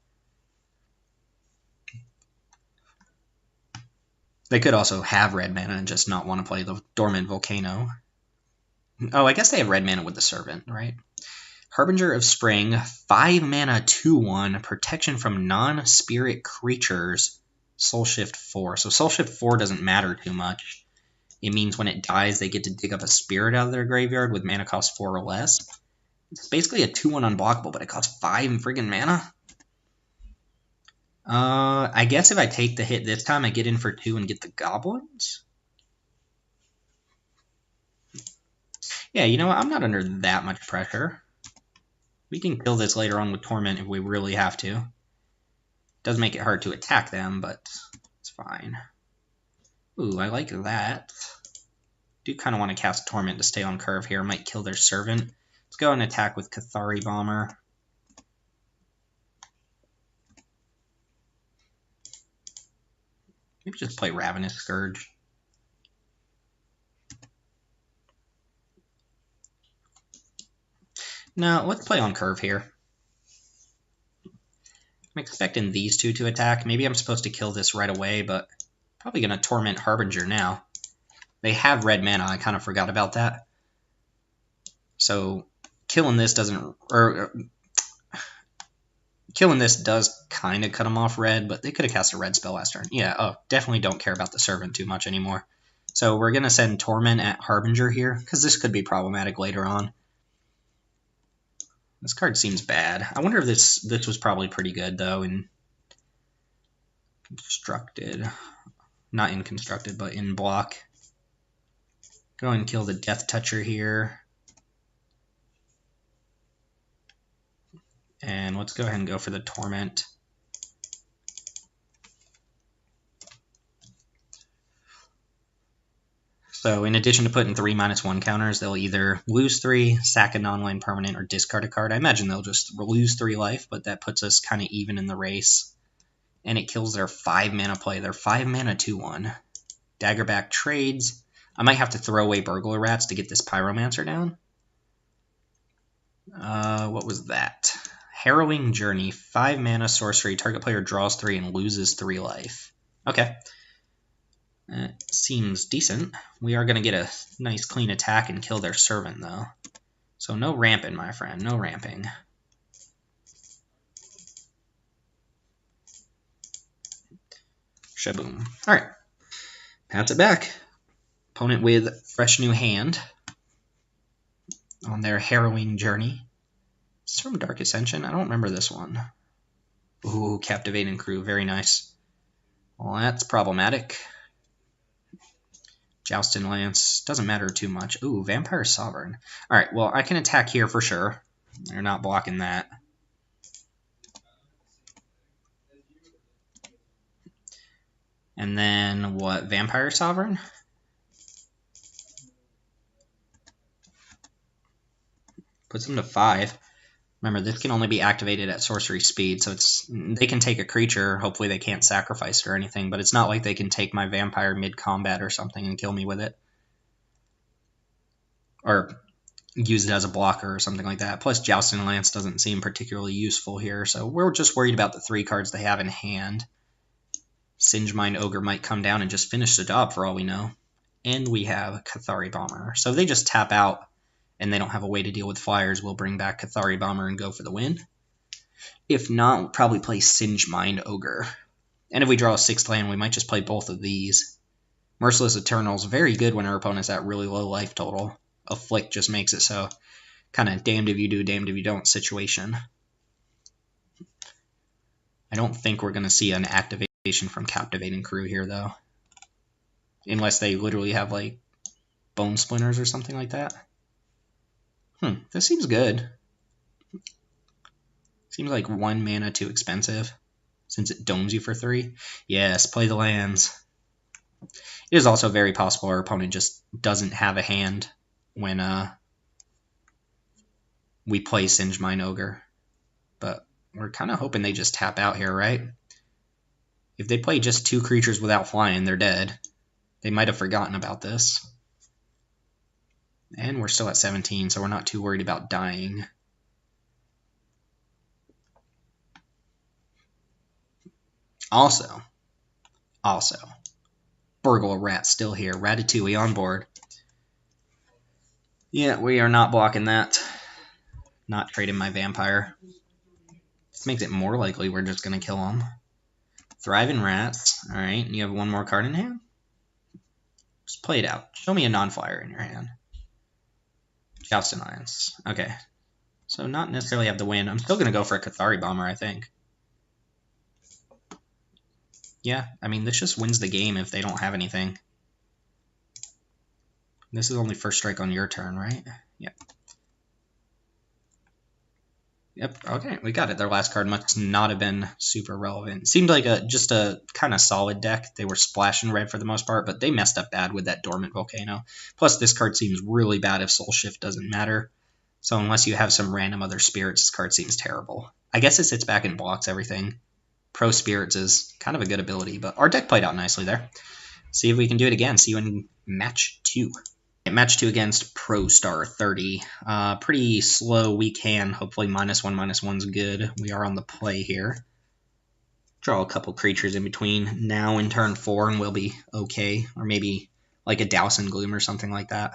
They could also have red mana and just not want to play the Dormant Volcano. Oh, I guess they have red mana with the Servant, right? Harbinger of Spring, 5 mana 2/1, protection from non-spirit creatures, Soul Shift 4. So Soul Shift 4 doesn't matter too much. It means when it dies, they get to dig up a spirit out of their graveyard with mana cost 4 or less. It's basically a 2/1 unblockable, but it costs 5 friggin' mana. I guess if I take the hit this time, I get in for 2 and get the goblins. Yeah, you know what? I'm not under that much pressure. We can kill this later on with Torment if we really have to. Does make it hard to attack them, but it's fine. Ooh, I like that. Do kind of want to cast Torment to stay on curve here. Might kill their Servant. Let's go and attack with Cathari Bomber. Maybe just play Ravenous Scourge. No, let's play on curve here. I'm expecting these two to attack. Maybe I'm supposed to kill this right away, but probably going to Torment Harbinger now. They have red mana. I kind of forgot about that. So killing this doesn't... killing this does kind of cut them off red, but they could have cast a red spell last turn. Yeah, oh, definitely don't care about the Servant too much anymore. So we're going to send Torment at Harbinger here, because this could be problematic later on. This card seems bad. I wonder if this was probably pretty good, though, in Constructed. Not in Constructed, but in Block. Go and kill the Death Toucher here. And let's go ahead and go for the Torment. So in addition to putting 3/1 counters, they'll either lose 3, sack a non-land permanent, or discard a card. I imagine they'll just lose 3 life, but that puts us kind of even in the race. And it kills their 5 mana play. Their 5 mana 2/1. Daggerback trades. I might have to throw away Burglar Rats to get this Pyromancer down. What was that? Harrowing Journey. 5 mana sorcery. Target player draws 3 and loses 3 life. Okay. That seems decent. We are going to get a nice clean attack and kill their Servant, though. So no ramping, my friend. No ramping. Shaboom. Alright. Pounce it back. Opponent with fresh new hand on their Harrowing Journey. Is this from Dark Ascension? I don't remember this one. Ooh, Captivating Crew. Very nice. Well, that's problematic. Joustin' Lance. Doesn't matter too much. Ooh, Vampire Sovereign. Alright, well, I can attack here for sure. They're not blocking that. And then, what? Vampire Sovereign? Puts them to 5. Remember, this can only be activated at sorcery speed, so they can take a creature. Hopefully they can't sacrifice it or anything, but it's not like they can take my vampire mid-combat or something and kill me with it. Or use it as a blocker or something like that. Plus, Joustin' Lance doesn't seem particularly useful here, so we're just worried about the 3 cards they have in hand. Singemind Ogre might come down and just finish the job for all we know. And we have Cathari Bomber. So if they just tap out and they don't have a way to deal with flyers, we'll bring back Cathari Bomber and go for the win. If not, we'll probably play Singemind Ogre. And if we draw a 6th land, we might just play both of these. Merciless Eternal's very good when our opponent's at really low life total. Afflict just makes it so kind of damned if you do, damned if you don't situation. I don't think we're going to see an activation from Captivating Crew here, though. Unless they literally have, like, Bone Splinters or something like that. This seems good. Seems like 1 mana too expensive, since it domes you for 3. Yes, play the lands. It is also very possible our opponent just doesn't have a hand when we play Singemind Ogre. But we're kind of hoping they just tap out here, right? If they play just 2 creatures without flying, they're dead. They might have forgotten about this. And we're still at 17, so we're not too worried about dying. Also, Burglar Rat still here. Ratatouille on board. Yeah, we are not blocking that. Not trading my vampire. This makes it more likely we're just going to kill him. Thriving Rats. Alright, and you have 1 more card in hand? Just play it out. Show me a non-flyer in your hand. Joustin' Lance. Okay. So not necessarily have the win. I'm still going to go for a Cathari Bomber, I think. Yeah, I mean, this just wins the game if they don't have anything. This is only first strike on your turn, right? Yep. Yep, okay, we got it. Their last card must not have been super relevant. It seemed like just a kind of solid deck. They were splashing red for the most part, but they messed up bad with that Dormant Volcano. Plus, this card seems really bad if Soul Shift doesn't matter. So unless you have some random other spirits, this card seems terrible. I guess it sits back and blocks everything. Pro Spirits is kind of a good ability, but our deck played out nicely there. See if we can do it again. See you in match 2. Match 2 against Pro Star 30. Pretty slow, weak hand. Hopefully -1/-1's good. We are on the play here. Draw a couple creatures in between now and turn 4 and we'll be okay. Or maybe like a Douse and Gloom or something like that.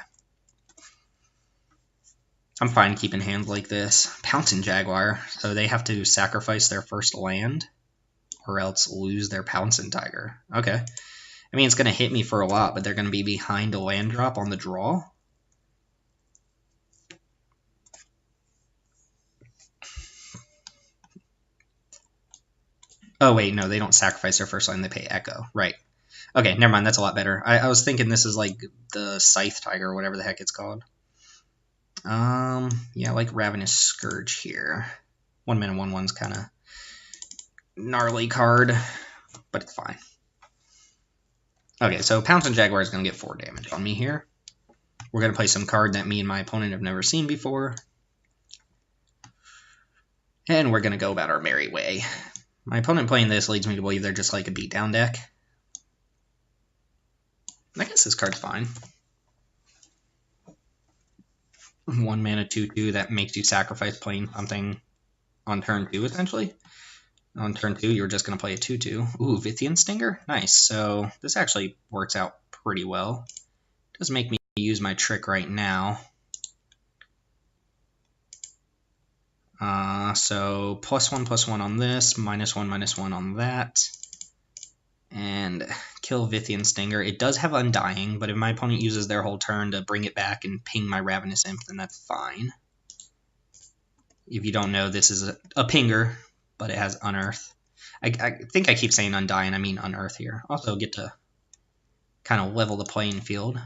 I'm fine keeping hands like this. Pouncing Jaguar, so they have to sacrifice their first land or else lose their Pouncing Tiger. Okay. I mean, it's going to hit me for a lot, but they're going to be behind a land drop on the draw. Oh, wait, no, they don't sacrifice their first land. They pay Echo. Right. Okay, never mind. That's a lot better. I was thinking this is like the Scythe Tiger or whatever the heck it's called. Yeah, like Ravenous Scourge here. 1/1/1's kind of gnarly card, but it's fine. Okay, so Pouncing Jaguar is going to get 4 damage on me here. We're going to play some card that me and my opponent have never seen before. And we're going to go about our merry way. My opponent playing this leads me to believe they're just like a beatdown deck. I guess this card's fine. 1 mana 2/2 that makes you sacrifice playing something on turn 2, essentially. On turn 2, you're just going to play a 2/2. Ooh, Vithian Stinger? Nice. So this actually works out pretty well. It does make me use my trick right now. So +1/+1 on this, -1/-1 on that. And kill Vithian Stinger. It does have Undying, but if my opponent uses their whole turn to bring it back and ping my Ravenous Imp, then that's fine. If you don't know, this is a pinger, but it has Unearth. I think I keep saying Undying, I mean Unearth here. Also get to kind of level the playing field.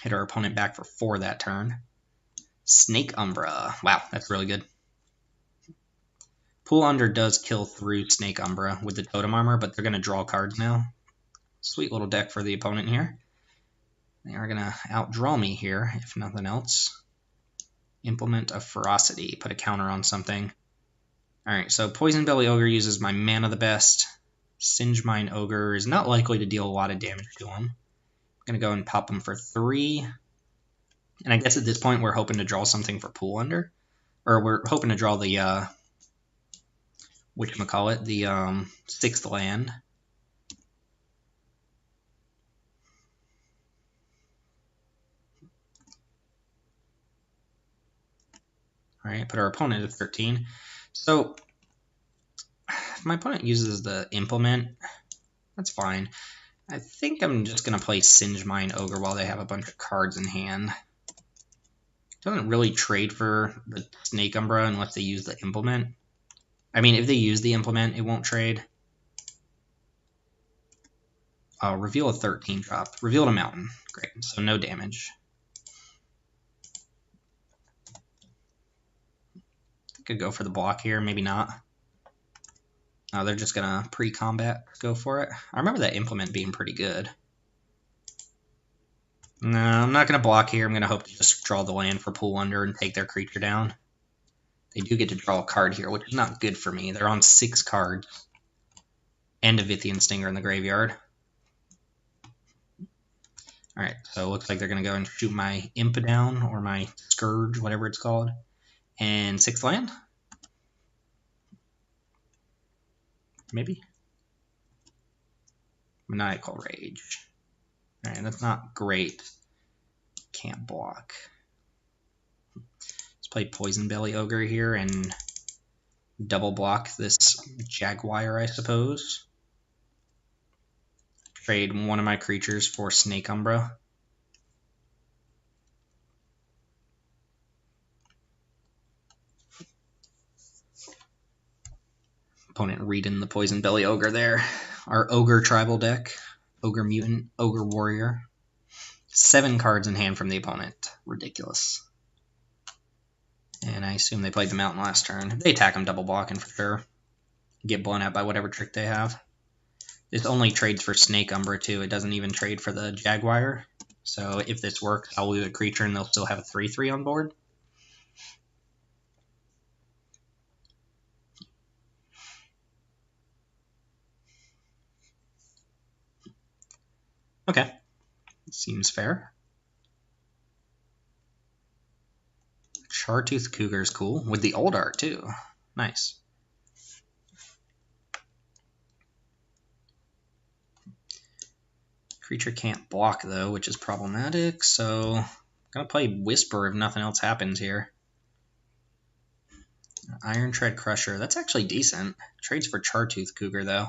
Hit our opponent back for 4 that turn. Snake Umbra. Wow, that's really good. Pool Under does kill through Snake Umbra with the Totem Armor, but they're going to draw cards now. Sweet little deck for the opponent here. They are going to outdraw me here, if nothing else. Implement of Ferocity. Put a counter on something. Alright, so Poison Belly Ogre uses my mana the best. Singe Mine Ogre is not likely to deal a lot of damage to him. I'm going to go and pop him for 3. And I guess at this point we're hoping to draw something for Pool Under. Or we're hoping to draw the, whatchamacallit, the 6th land. Alright, put our opponent at 13. So, if my opponent uses the Implement, that's fine. I think I'm just going to play Singe Mine Ogre while they have a bunch of cards in hand. Doesn't really trade for the Snake Umbra unless they use the Implement. I mean, if they use the Implement, it won't trade. Reveal a 13 drop. Reveal a Mountain. Great, so no damage. Could go for the block here, maybe not. Oh, they're just gonna pre-combat go for it. I remember that Implement being pretty good. No, I'm not gonna block here. I'm gonna hope to just draw the land for Pool Under and take their creature down. They do get to draw a card here, which is not good for me. They're on 6 cards. And a Vithian Stinger in the graveyard. Alright, so it looks like they're gonna go and shoot my Imp down, or my Scourge, whatever it's called. And 6th land? Maybe? Maniacal Rage. Alright, that's not great. Can't block. Let's play Poison Belly Ogre here and double block this Jaguar, I suppose. Trade one of my creatures for Snake Umbra. Opponent reading the Poison Belly Ogre there. Our Ogre tribal deck. Ogre Mutant, Ogre Warrior. 7 cards in hand from the opponent. Ridiculous. And I assume they played the Mountain last turn. If they attack, I'm double blocking for sure. Get blown out by whatever trick they have. This only trades for Snake Umbra too. It doesn't even trade for the Jaguar. So if this works, I'll lose a creature and they'll still have a 3/3 on board. Okay, seems fair. Chartooth Cougar is cool, with the old art too. Nice. Creature can't block though, which is problematic, so I'm gonna play Whisper if nothing else happens here. Iron Tread Crusher, that's actually decent. Trades for Chartooth Cougar though.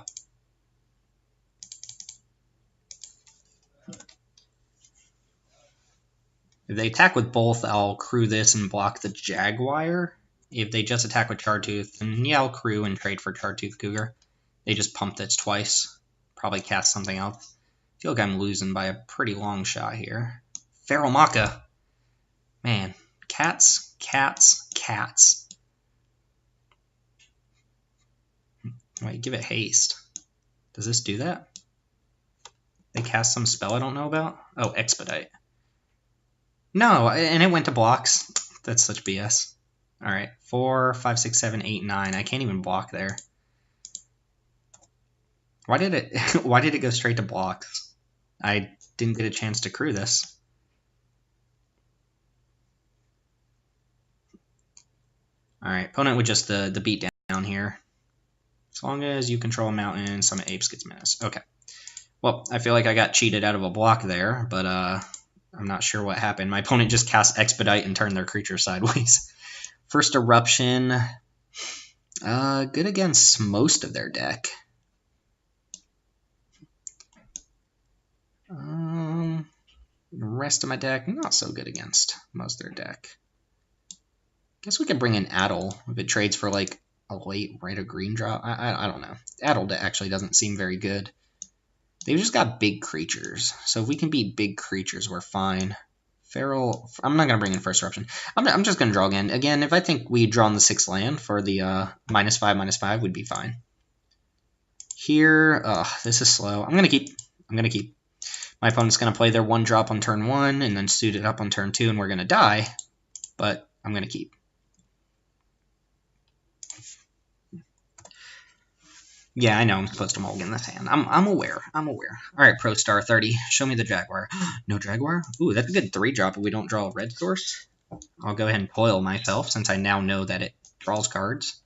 If they attack with both, I'll crew this and block the Jaguar. If they just attack with Chartooth, then yeah, I'll crew and trade for Chartooth Cougar. They just pump this twice. Probably cast something else. I feel like I'm losing by a pretty long shot here. Feral Maka. Man, cats, cats, cats. Wait, give it haste. Does this do that? They cast some spell I don't know about? Oh, Expedite. No, and it went to blocks. That's such BS. Alright, 4, 5, 6, 7, 8, 9. I can't even block there. Why did it go straight to blocks? I didn't get a chance to crew this. Alright, opponent with just the beat down here. As long as you control a mountain, Summon Apes gets menace. Okay. Well, I feel like I got cheated out of a block there, but I'm not sure what happened. My opponent just cast Expedite and turned their creature sideways. First Eruption. Good against most of their deck. The rest of my deck, not so good against most of their deck. Guess we could bring in Addle if it trades for like a late red or green drop. I don't know. Addle actually doesn't seem very good. They've just got big creatures, so if we can beat big creatures, we're fine. Feral, I'm not going to bring in First Eruption. I'm just going to draw again. Again, if I think we draw on the 6th land for the -5/-5, we'd be fine. Here, this is slow. I'm going to keep. My opponent's going to play their 1-drop on turn 1 and then suit it up on turn 2, and we're going to die, but I'm going to keep. Yeah, I know I'm supposed to mulligan this hand. I'm aware. I'm aware. All right, Pro Star 30. Show me the Jaguar. No Jaguar? Ooh, that's a good 3-drop if we don't draw a red source. I'll go ahead and coil myself since I now know that it draws cards.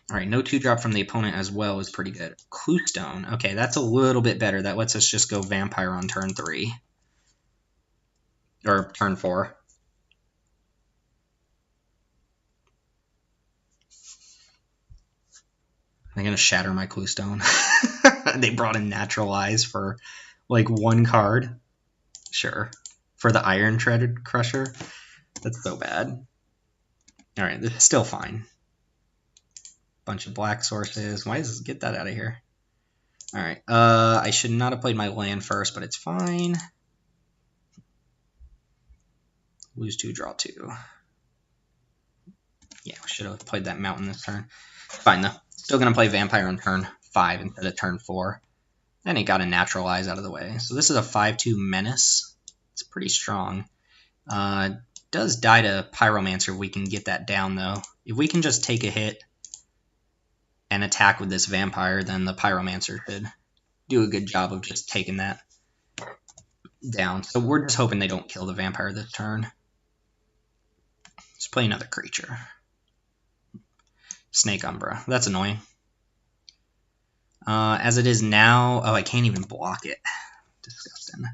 All right, no 2-drop from the opponent as well is pretty good. Cluestone. Okay, that's a little bit better. That lets us just go Vampire on turn 3. Or turn 4. I'm going to shatter my Cluestone. They brought in Naturalize for like 1 card. Sure. For the Iron Tread Crusher. That's so bad. Alright, this is still fine. Bunch of black sources. Why does this get that out of here? Alright, I should not have played my land first, but it's fine. Lose 2, draw 2. Yeah, we should have played that mountain this turn. Fine though. Still gonna play Vampire on turn 5 instead of turn 4. Then he got a Naturalize out of the way. So this is a 5/2 Menace. It's pretty strong. Does die to Pyromancer if we can get that down though. If we can just take a hit and attack with this Vampire, then the Pyromancer should do a good job of just taking that down. So we're just hoping they don't kill the Vampire this turn. Let's play another creature. Snake Umbra. That's annoying. As it is now... Oh, I can't even block it. Disgusting.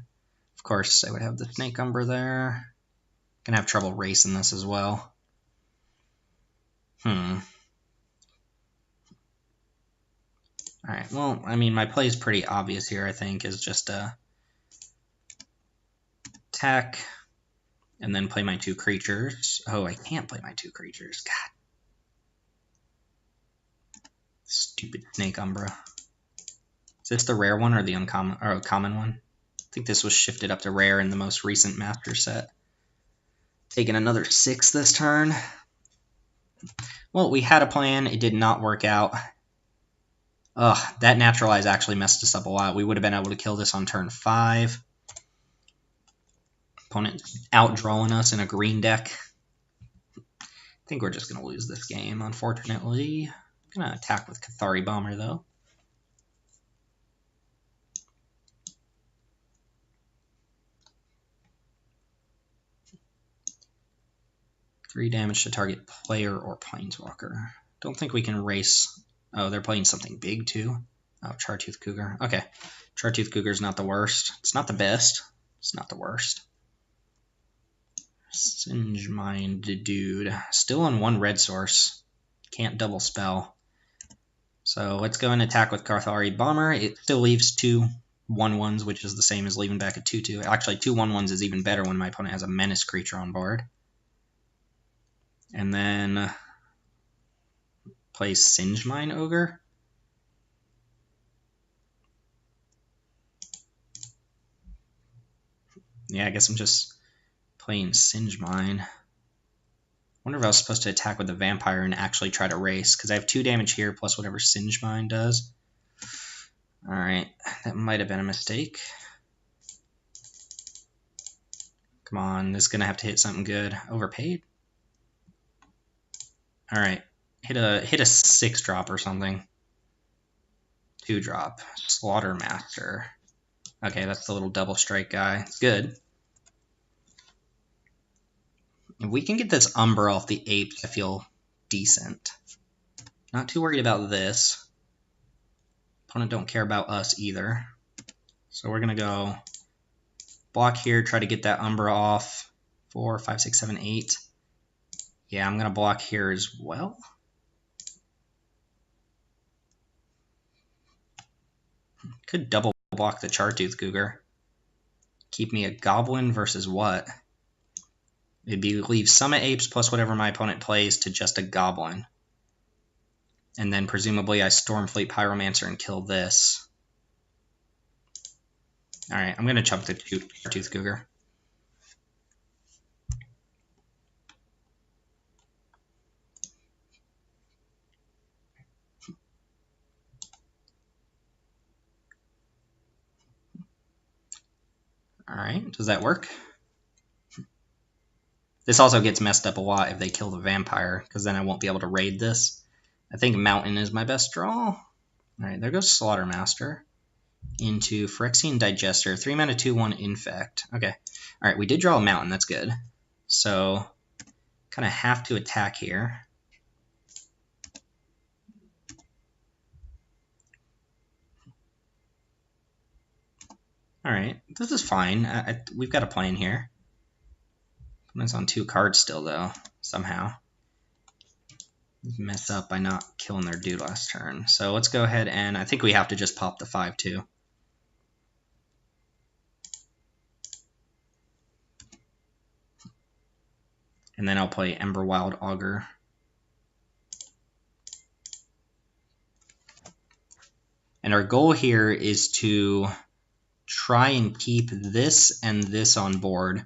Of course, I would have the Snake Umbra there. Gonna have trouble racing this as well. Alright, well, I mean, my play is pretty obvious here, I think, is just attack, and then play my 2 creatures. Oh, I can't play my 2 creatures. God. Stupid Snake Umbra. Is this the rare one or the uncommon or common one? I think this was shifted up to rare in the most recent master set. Taking another 6 this turn. Well, we had a plan. It did not work out. Ugh, that Naturalize actually messed us up a lot. We would have been able to kill this on turn 5. Opponent outdrawing us in a green deck. I think we're just going to lose this game, unfortunately. I'm going to attack with Cathari Bomber, though. 3 damage to target player or planeswalker. Don't think we can race. Oh, they're playing something big too. Oh, Chartooth Cougar. Okay. Chartooth Cougar is not the worst. It's not the best. It's not the worst. Singe Mind dude. Still on 1 red source. Can't double spell. So let's go and attack with Cathari Bomber. It still leaves 2 1/1s, which is the same as leaving back a 2/2. Actually, 2 1/1s is even better when my opponent has a menace creature on board. And then play Singe Mine Ogre. Yeah, I guess I'm just playing Singe Mine. Wonder if I was supposed to attack with the vampire and actually try to race, because I have 2 damage here plus whatever Singe Mine does. Alright, that might have been a mistake. Come on, this is going to have to hit something good. Overpaid? Alright, hit a 6-drop or something. 2-drop. Slaughtermaster. Okay, that's the little double strike guy. It's good. If we can get this Umbra off the apes, I feel decent. Not too worried about this. Opponent don't care about us either. So we're going to go block here, try to get that Umbra off. 4, 5, 6, 7, 8. Yeah, I'm going to block here as well. Could double block the Chartooth Cougar. Keep me a Goblin versus what? It'd be leave Summit Apes plus whatever my opponent plays to just a Goblin. And then presumably I Stormfleet Pyromancer and kill this. Alright, I'm going to chump the Chartooth Cougar. Alright, does that work? This also gets messed up a lot if they kill the vampire, because then I won't be able to raid this. I think Mountain is my best draw. Alright, there goes Slaughtermaster. Into Phyrexian Digester. 3 mana, 2/1 Infect. Okay. Alright, we did draw a Mountain. That's good. So, kind of have to attack here. Alright, this is fine. We've got a plan here. It's on 2 cards still, though, somehow. Mess up by not killing their dude last turn. So let's go ahead and I think we have to just pop the 5/2. And then I'll play Emberwild Augur. And our goal here is to try and keep this and this on board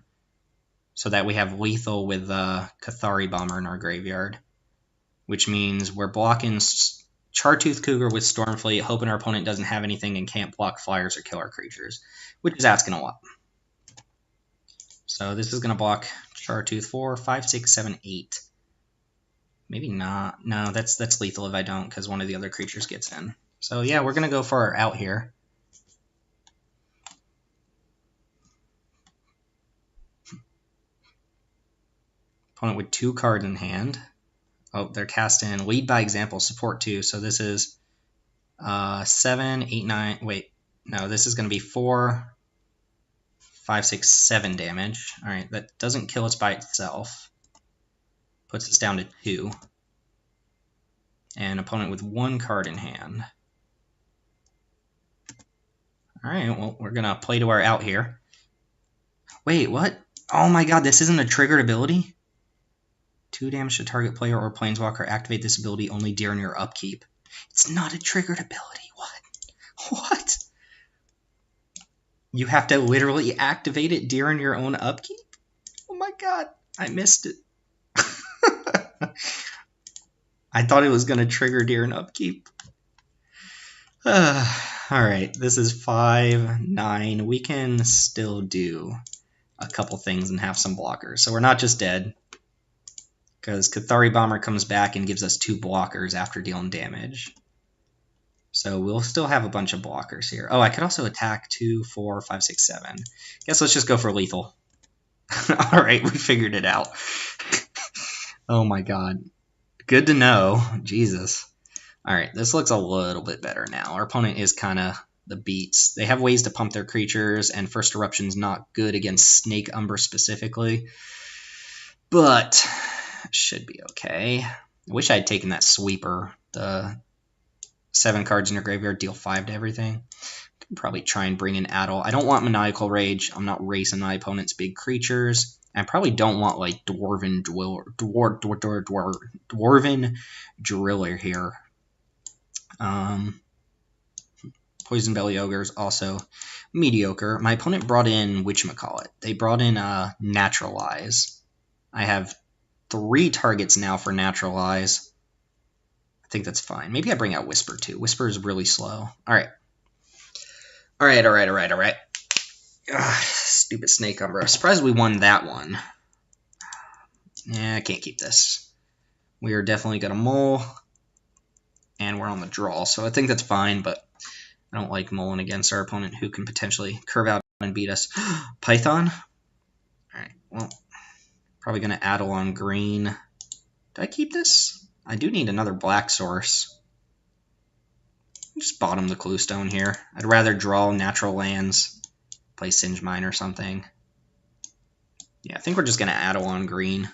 so that we have lethal with Cathari Bomber in our graveyard. Which means we're blocking Chartooth Cougar with Stormfleet, hoping our opponent doesn't have anything and can't block flyers or killer creatures, which is asking a lot. So this is going to block Chartooth 4, 5, 6, 7, 8. Maybe not. No, that's lethal if I don't, because one of the other creatures gets in. So yeah, we're going to go for our out here. Opponent with 2 cards in hand. Oh, they're casting Lead by Example, Support 2. So this is 7, 8, 9. Wait, no, this is going to be 4, 5, 6, 7 damage. All right, that doesn't kill us by itself. Puts us down to 2. And opponent with 1 card in hand. All right, well, we're going to play to our out here. Wait, what? Oh my god, this isn't a triggered ability? 2 damage to target player or planeswalker. Activate this ability only during your upkeep. It's not a triggered ability. What? What? You have to literally activate it during your own upkeep? Oh my god, I missed it. I thought it was going to trigger during upkeep. Alright, this is 5, 9. We can still do a couple things and have some blockers. So we're not just dead. Because Cathari Bomber comes back and gives us 2 blockers after dealing damage. So we'll still have a bunch of blockers here. Oh, I could also attack 2, 4, 5, 6, 7. Guess let's just go for lethal. Alright, we figured it out. Oh my god. Good to know. Jesus. Alright, this looks a little bit better now. Our opponent is kind of the beats. They have ways to pump their creatures, and First Eruption's not good against Snake Umbra specifically. But should be okay. I wish I had taken that sweeper. The 7 cards in your graveyard deal 5 to everything. Could probably try and bring in Addle. I don't want Maniacal Rage. I'm not racing my opponent's big creatures. I probably don't want like Dwarven Driller here. Poison Belly Ogre is also mediocre. My opponent brought in whatchamacallit. They brought in Naturalize. I have 3 targets now for Naturalize. I think that's fine. Maybe I bring out Whisper too. Whisper is really slow. Alright. Alright. Stupid Snake Umbra. Surprised we won that one. Yeah, I can't keep this. We are definitely going to mull. And we're on the draw, so I think that's fine, but I don't like mulling against our opponent who can potentially curve out and beat us. Python? Alright, well, probably going to Addle on green. Do I keep this? I do need another black source. Just bottom the Cluestone here. I'd rather draw natural lands, play Singe Mine or something. Yeah, I think we're just going to Addle on green.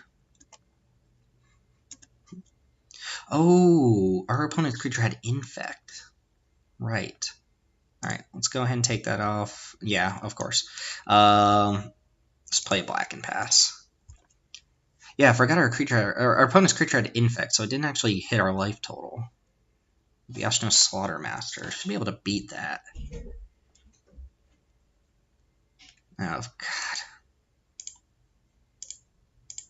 Oh, our opponent's creature had Infect. Right. Alright, let's go ahead and take that off. Yeah, of course. Let's play black and pass. Yeah, I forgot our opponent's creature had Infect, so it didn't actually hit our life total. The Ashno Slaughtermaster. Should be able to beat that. Oh, God.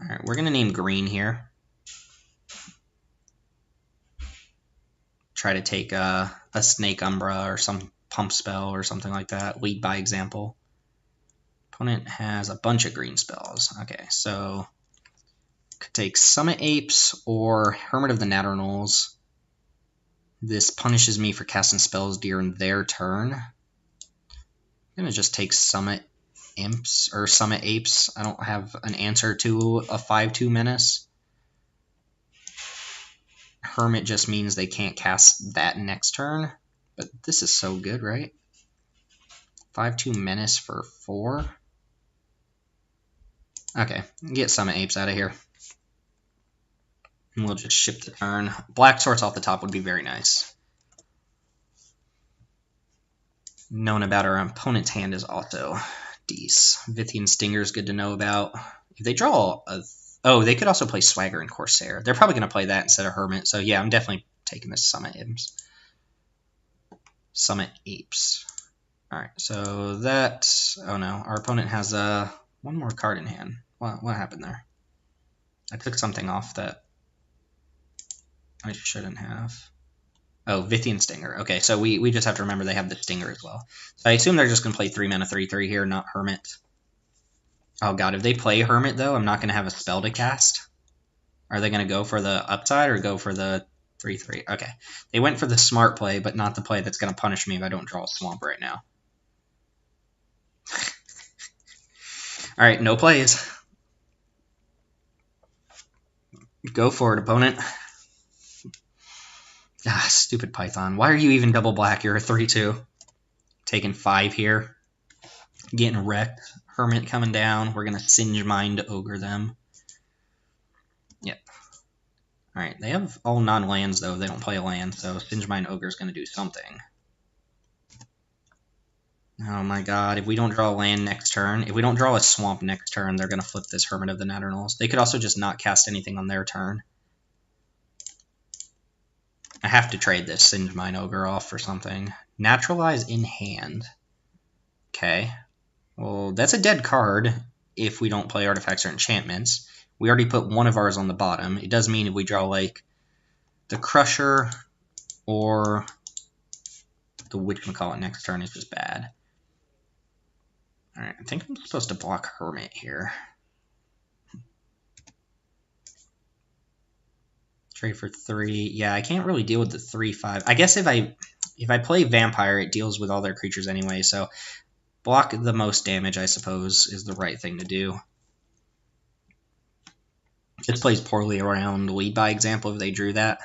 Alright, we're going to name green here. Try to take a Snake Umbra or some pump spell or something like that. Lead by example. Opponent has a bunch of green spells. Okay, so could take Summit Apes or Hermit of the Natterknolls. This punishes me for casting spells during their turn. I'm going to just take Summit Imps or Summit Apes. I don't have an answer to a 5/2 Menace. Hermit just means they can't cast that next turn. But this is so good, right? 5/2 Menace for 4. Okay, get Summit Apes out of here. And we'll just ship the turn. Black Source off the top would be very nice. Known about our opponent's hand is also Dees. Vithian Stinger is good to know about. If they draw a... Oh, they could also play Swagger and Corsair. They're probably going to play that instead of Hermit. So yeah, I'm definitely taking this Summit Imps. Summit Apes. Alright, so that... Oh no, our opponent has one more card in hand. What happened there? I took something off that I shouldn't have. Oh, Vithian Stinger. Okay, so we just have to remember they have the Stinger as well. So I assume they're just going to play 3-mana 3/3 here, not Hermit. Oh god, if they play Hermit, though, I'm not going to have a spell to cast. Are they going to go for the upside or go for the 3/3? Okay, they went for the smart play, but not the play that's going to punish me if I don't draw a Swamp right now. Alright, no plays. Go for it, opponent. Ah, stupid Python. Why are you even double black? You're a 3/2. Taking 5 here. Getting wrecked. Hermit coming down. We're going to Singe Mine to Ogre them. Yep. Alright, they have all non-lands, though. They don't play a land, so Singe Mine Ogre is going to do something. Oh my god, if we don't draw a land next turn, if we don't draw a swamp next turn, they're going to flip this Hermit of the Natterknolls. They could also just not cast anything on their turn. I have to trade this Singe Mine Ogre off for something. Naturalize in hand. Okay. Well, that's a dead card if we don't play artifacts or enchantments. We already put one of ours on the bottom. It does mean if we draw, like, the Crusher or the whatchamacallit next turn is just bad. Alright, I think I'm supposed to block Hermit here. Trade for 3. Yeah, I can't really deal with the 3/5. I guess if I play Vampire, it deals with all their creatures anyway, so block the most damage, I suppose, is the right thing to do. This plays poorly around lead by example if they drew that,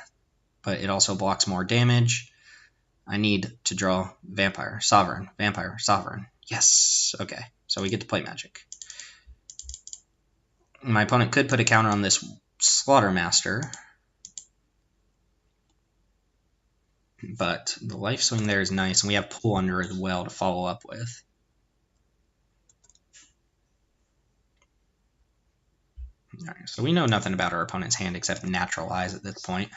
but it also blocks more damage. I need to draw Vampire, Sovereign, Vampire, Sovereign. Yes, okay, so we get to play Magic. My opponent could put a counter on this Slaughtermaster, but the life swing there is nice, and we have Pull Under as well to follow up with. Alright, so we know nothing about our opponent's hand except Naturalize at this point.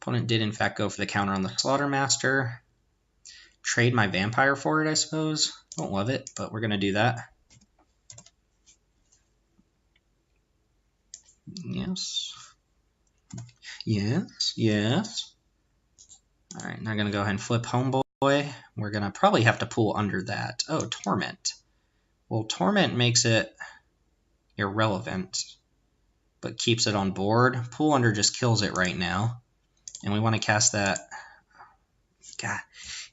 Opponent did in fact go for the counter on the Slaughtermaster. Trade my Vampire for it, I suppose. Don't love it, but we're going to do that. Yes. Yes, yes. Alright, now I'm going to go ahead and flip Homeboy. We're going to probably have to pull under that. Oh, Torment. Well, Torment makes it irrelevant, but keeps it on board. Pull under just kills it right now. And we want to cast that. God,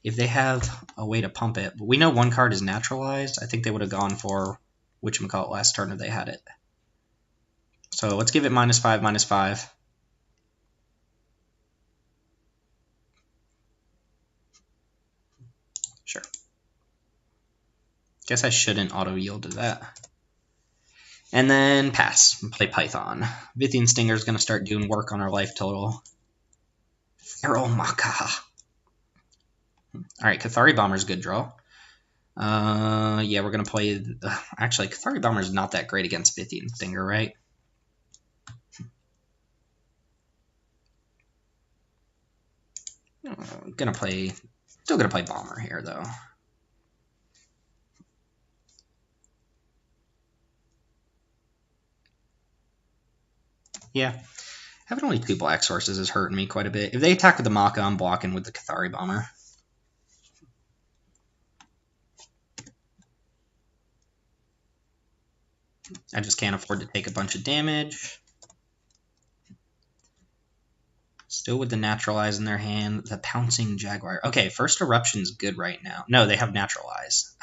if they have a way to pump it. But we know one card is naturalized. I think they would have gone for whatchamacallit last turn if they had it. So let's give it -5, -5. Sure. Guess I shouldn't auto-yield to that. And then pass. Play Python. Vithian Stinger is going to start doing work on our life total. Feral Macaw. Alright, Cathari Bomber's a good draw. Yeah, we're going to play... Actually, Cathari Bomber is not that great against Vithian Stinger, right? Still gonna play Bomber here, though. Yeah. Having only 2 black sources is hurting me quite a bit. If they attack with the Maca, I'm blocking with the Cathari Bomber. I just can't afford to take a bunch of damage. Still with the Naturalize in their hand. The Pouncing Jaguar. Okay, First Eruption's good right now. No, they have Naturalize.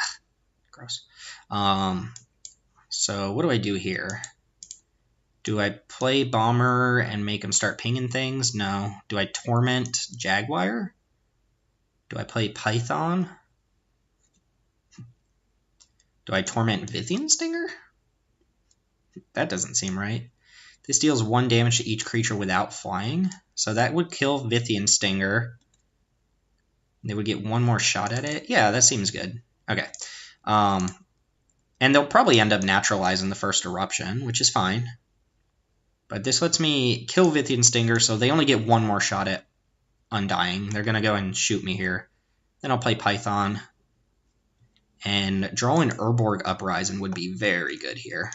Gross. So what do I do here? Do I play Bomber and make him start pinging things? No. Do I Torment Jaguar? Do I play Python? Do I Torment Vithian Stinger? That doesn't seem right. This deals 1 damage to each creature without flying. So that would kill Vithian Stinger. They would get 1 more shot at it. Yeah, that seems good. Okay. And they'll probably end up naturalizing the First Eruption, which is fine. But this lets me kill Vithian Stinger, so they only get 1 more shot at Undying. They're going to go and shoot me here. Then I'll play Python. And drawing Urborg Uprising would be very good here.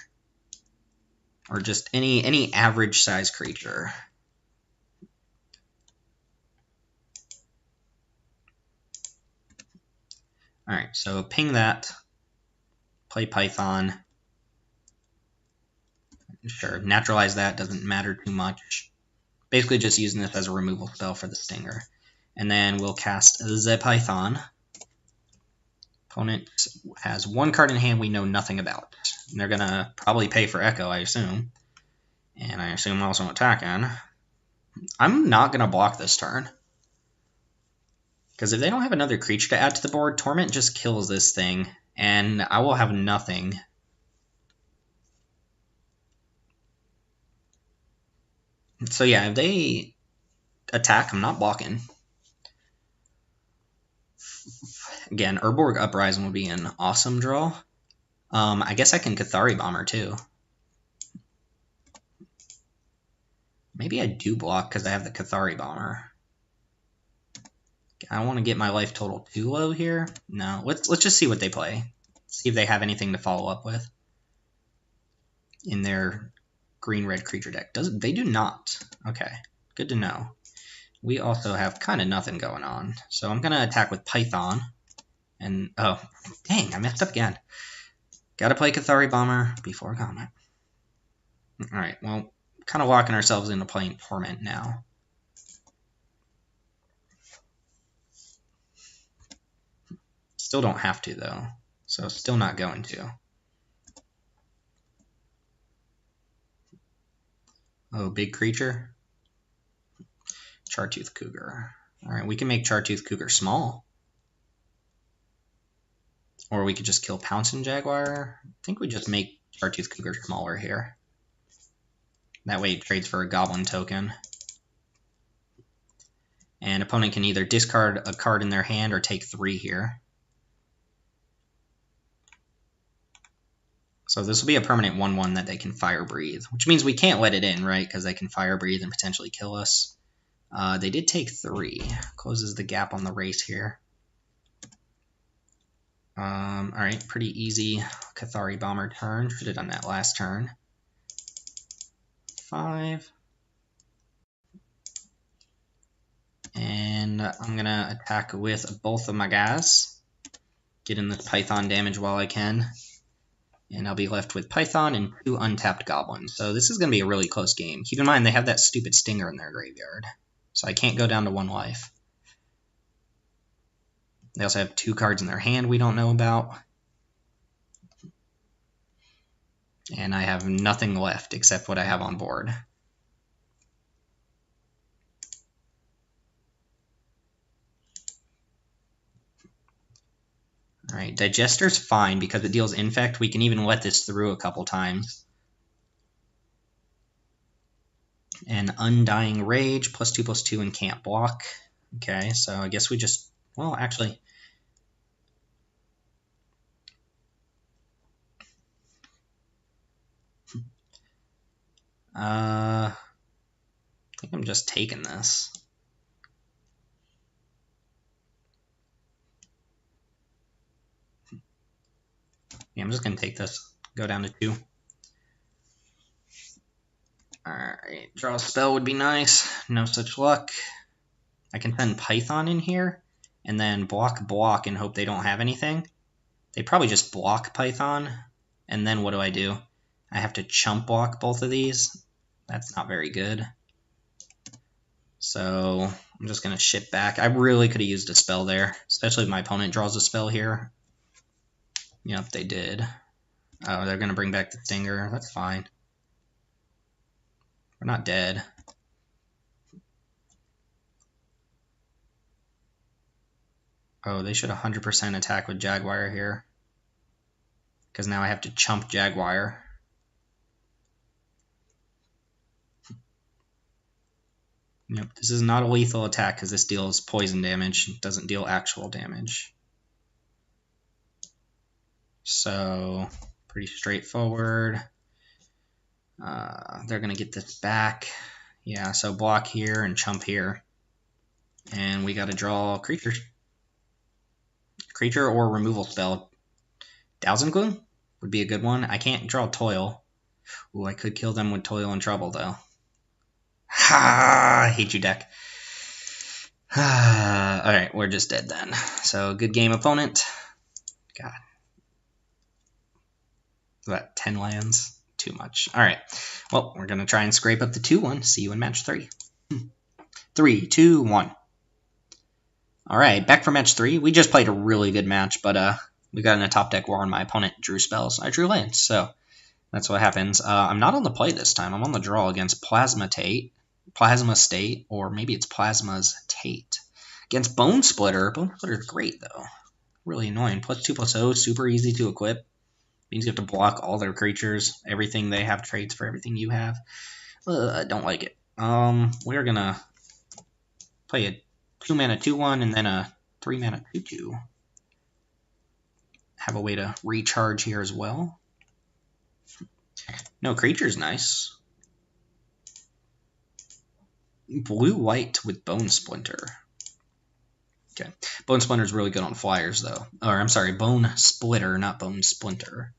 Or just any average size creature. Alright, so ping that. Play Python. Sure, naturalize that, doesn't matter too much. Basically just using this as a removal spell for the Stinger. And then we'll cast the Python. Opponent has 1 card in hand we know nothing about. And they're going to probably pay for Echo, I assume. And I assume also attacking. I'm not going to block this turn. Because if they don't have another creature to add to the board, Torment just kills this thing. And I will have nothing. So yeah, if they attack, I'm not blocking. Again, Urborg Uprising would be an awesome draw. I guess I can Cathari Bomber too. Maybe I do block because I have the Cathari Bomber. I want to get my life total too low here. No, let's just see what they play. See if they have anything to follow up with in their green-red creature deck. They do not. Okay, good to know. We also have kind of nothing going on. So I'm going to attack with Python. And, oh, dang, I messed up again. Got to play Cathari Bomber before combat. Alright, well, kind of locking ourselves into playing Torment now. Still don't have to, though. So still not going to. Oh, big creature. Chartooth Cougar. Alright, we can make Chartooth Cougar small. Or we could just kill Pouncing Jaguar. I think we just make Chartooth Cougar smaller here. That way it trades for a Goblin token. And opponent can either discard a card in their hand or take 3 here. So this will be a permanent 1/1 that they can Fire Breathe, which means we can't let it in, right? Because they can Fire Breathe and potentially kill us. They did take 3. Closes the gap on the race here. Alright, pretty easy Cathari Bomber turn. Should have done that last turn. 5. And I'm going to attack with both of my guys. Get in the Python damage while I can. And I'll be left with Python and 2 untapped Goblins. So this is going to be a really close game. Keep in mind they have that stupid Stinger in their graveyard. So I can't go down to 1 life. They also have 2 cards in their hand we don't know about. And I have nothing left except what I have on board. Alright, Digester's fine because it deals Infect. We can even let this through a couple times. And Undying Rage, +2/+2 and can't block. Okay, so I guess we just... Well, actually... I think I'm just taking this. Yeah, I'm just going to take this. Go down to 2. Alright, draw a spell would be nice. No such luck. I can send Python in here, and then block, and hope they don't have anything. They probably just block Python, and then what do? I have to chump block both of these. That's not very good. So I'm just going to ship back. I really could have used a spell there, especially if my opponent draws a spell here. Yep, they did. Oh, they're going to bring back the Stinger. That's fine. We're not dead. Oh, they should 100% attack with Jaguar here. Because now I have to chump Jaguar. Yep, this is not a lethal attack because this deals poison damage. It doesn't deal actual damage. So, pretty straightforward. They're going to get this back. Yeah, so block here and chump here. And we got to draw creatures. Creature or removal spell. Thousand Gloom would be a good one. I can't draw Toil. Ooh, I could kill them with Toil and Trouble, though. Ha! I hate you, deck. Alright, we're just dead then. So, good game, opponent. God. What, 10 lands? Too much. Alright, well, we're going to try and scrape up the 2-1. See you in match 3. 3, 2, 1. Alright, back for match 3. We just played a really good match, but we got in a top deck war and my opponent drew spells. I drew lands, so that's what happens. I'm not on the play this time. I'm on the draw against Plasma State, or maybe it's Plasma's Tate. Against Bone Splitter. Bone Splitter's great, though. Really annoying. +2/+0, super easy to equip. Means you have to block all their creatures. Everything they have trades for everything you have. I don't like it. We're gonna play a 2-mana 2/1 and then a 3-mana 2/2. Have a way to recharge here as well. No, creature's nice. Blue-white with Bone Splinter. Okay. Bone Splinter is really good on flyers, though. Or, I'm sorry, Bone Splitter, not Bone Splinter.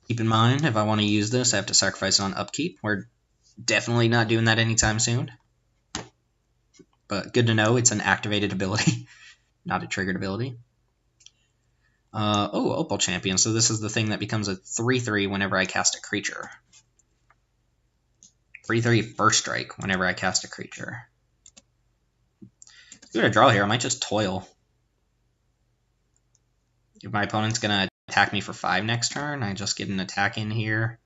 Keep in mind, if I want to use this, I have to sacrifice it on upkeep. We're definitely not doing that anytime soon. But good to know, it's an activated ability, not a triggered ability. Oh, Opal Champion. So this is the thing that becomes a 3/3 whenever I cast a creature. 3/3 first strike whenever I cast a creature. Let's do a draw here. I might just Toil. If my opponent's going to attack me for 5 next turn, I just get an attack in here.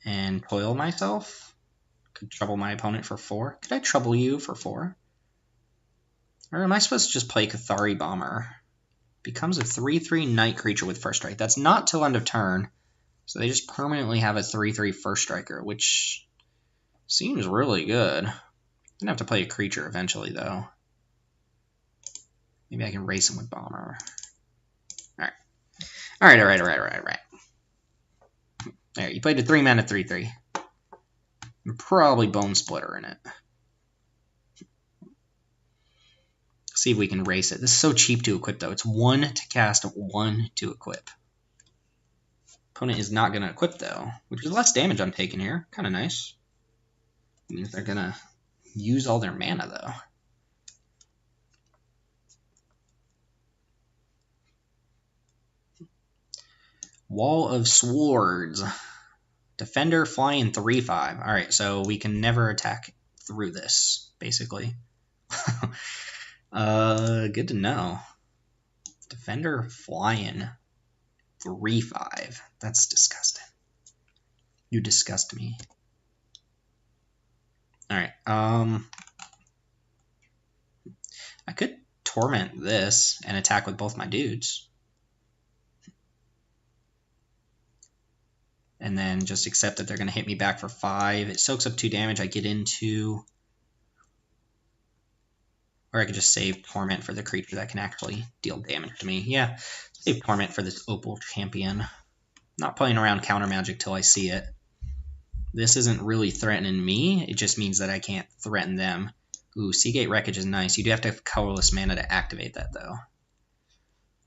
and toil myself. Could trouble my opponent for 4. Could I trouble you for 4? Or am I supposed to just play Cathari Bomber? Becomes a 3/3 night creature with first strike. That's not till end of turn. So they just permanently have a 3/3 first striker, which seems really good. Gonna have to play a creature eventually, though. Maybe I can race him with Bomber. Alright. There, you played a 3-mana 3/3. Probably Bone Splitter in it. See if we can race it. This is so cheap to equip, though. It's 1 to cast, 1 to equip. Opponent is not going to equip, though, which is less damage I'm taking here. Kind of nice. Means they're going to use all their mana, though. Wall of Swords. Defender flying 3/5. Alright, so we can never attack through this, basically. Good to know. Defender flying 3/5. That's disgusting. You disgust me. Alright, I could torment this and attack with both my dudes. And then just accept that they're going to hit me back for 5. It soaks up 2 damage. I get into... Or I could just save Torment for the creature that can actually deal damage to me. Yeah, save Torment for this Opal Champion. Not playing around counter magic till I see it. This isn't really threatening me. It just means that I can't threaten them. Ooh, Seagate Wreckage is nice. You do have to have colorless mana to activate that, though.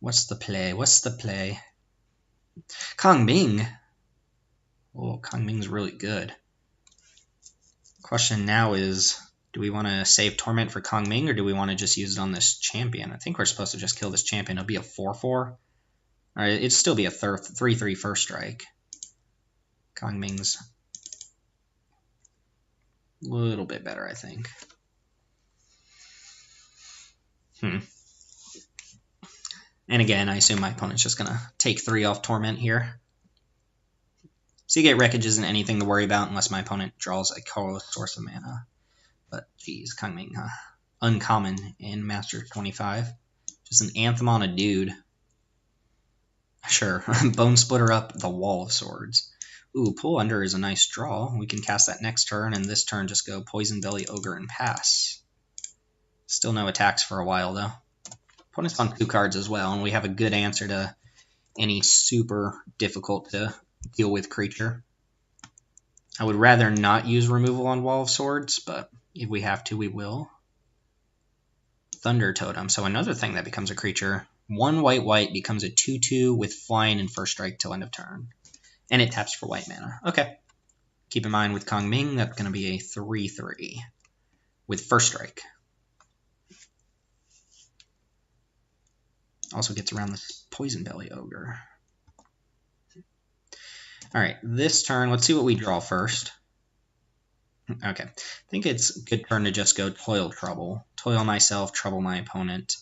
What's the play? What's the play? Kong Ming. Oh, Kong Ming's really good. Question now is, do we want to save Torment for Kong Ming, or do we want to just use it on this champion? I think we're supposed to just kill this champion. It'll be a 4/4. Alright, it'd still be a 3/3 first strike. Kong Ming's a little bit better, I think. And again, I assume my opponent's just going to take 3 off Torment here. Seagate Wreckage isn't anything to worry about unless my opponent draws a colorless source of mana. But, geez, Kong Ming, uncommon in Masters 25. Just an Anthem on a dude. Sure, Bone Splitter up the Wall of Swords. Ooh, Pull Under is a nice draw. We can cast that next turn, and this turn just go Poison Belly, Ogre, and pass. Still no attacks for a while, though. Opponent's on 2 cards as well, and we have a good answer to any super difficult to deal with creature. I would rather not use removal on Wall of Swords, but if we have to, we will. Thunder Totem. So another thing that becomes a creature. 1 white becomes a 2/2 with flying and first strike till end of turn. And it taps for white mana. Okay. Keep in mind with Kong Ming, that's going to be a 3/3 with first strike. Also gets around this Poison Belly Ogre. Alright, this turn, let's see what we draw first. Okay, I think it's a good turn to just go Toil Trouble. Toil myself, trouble my opponent.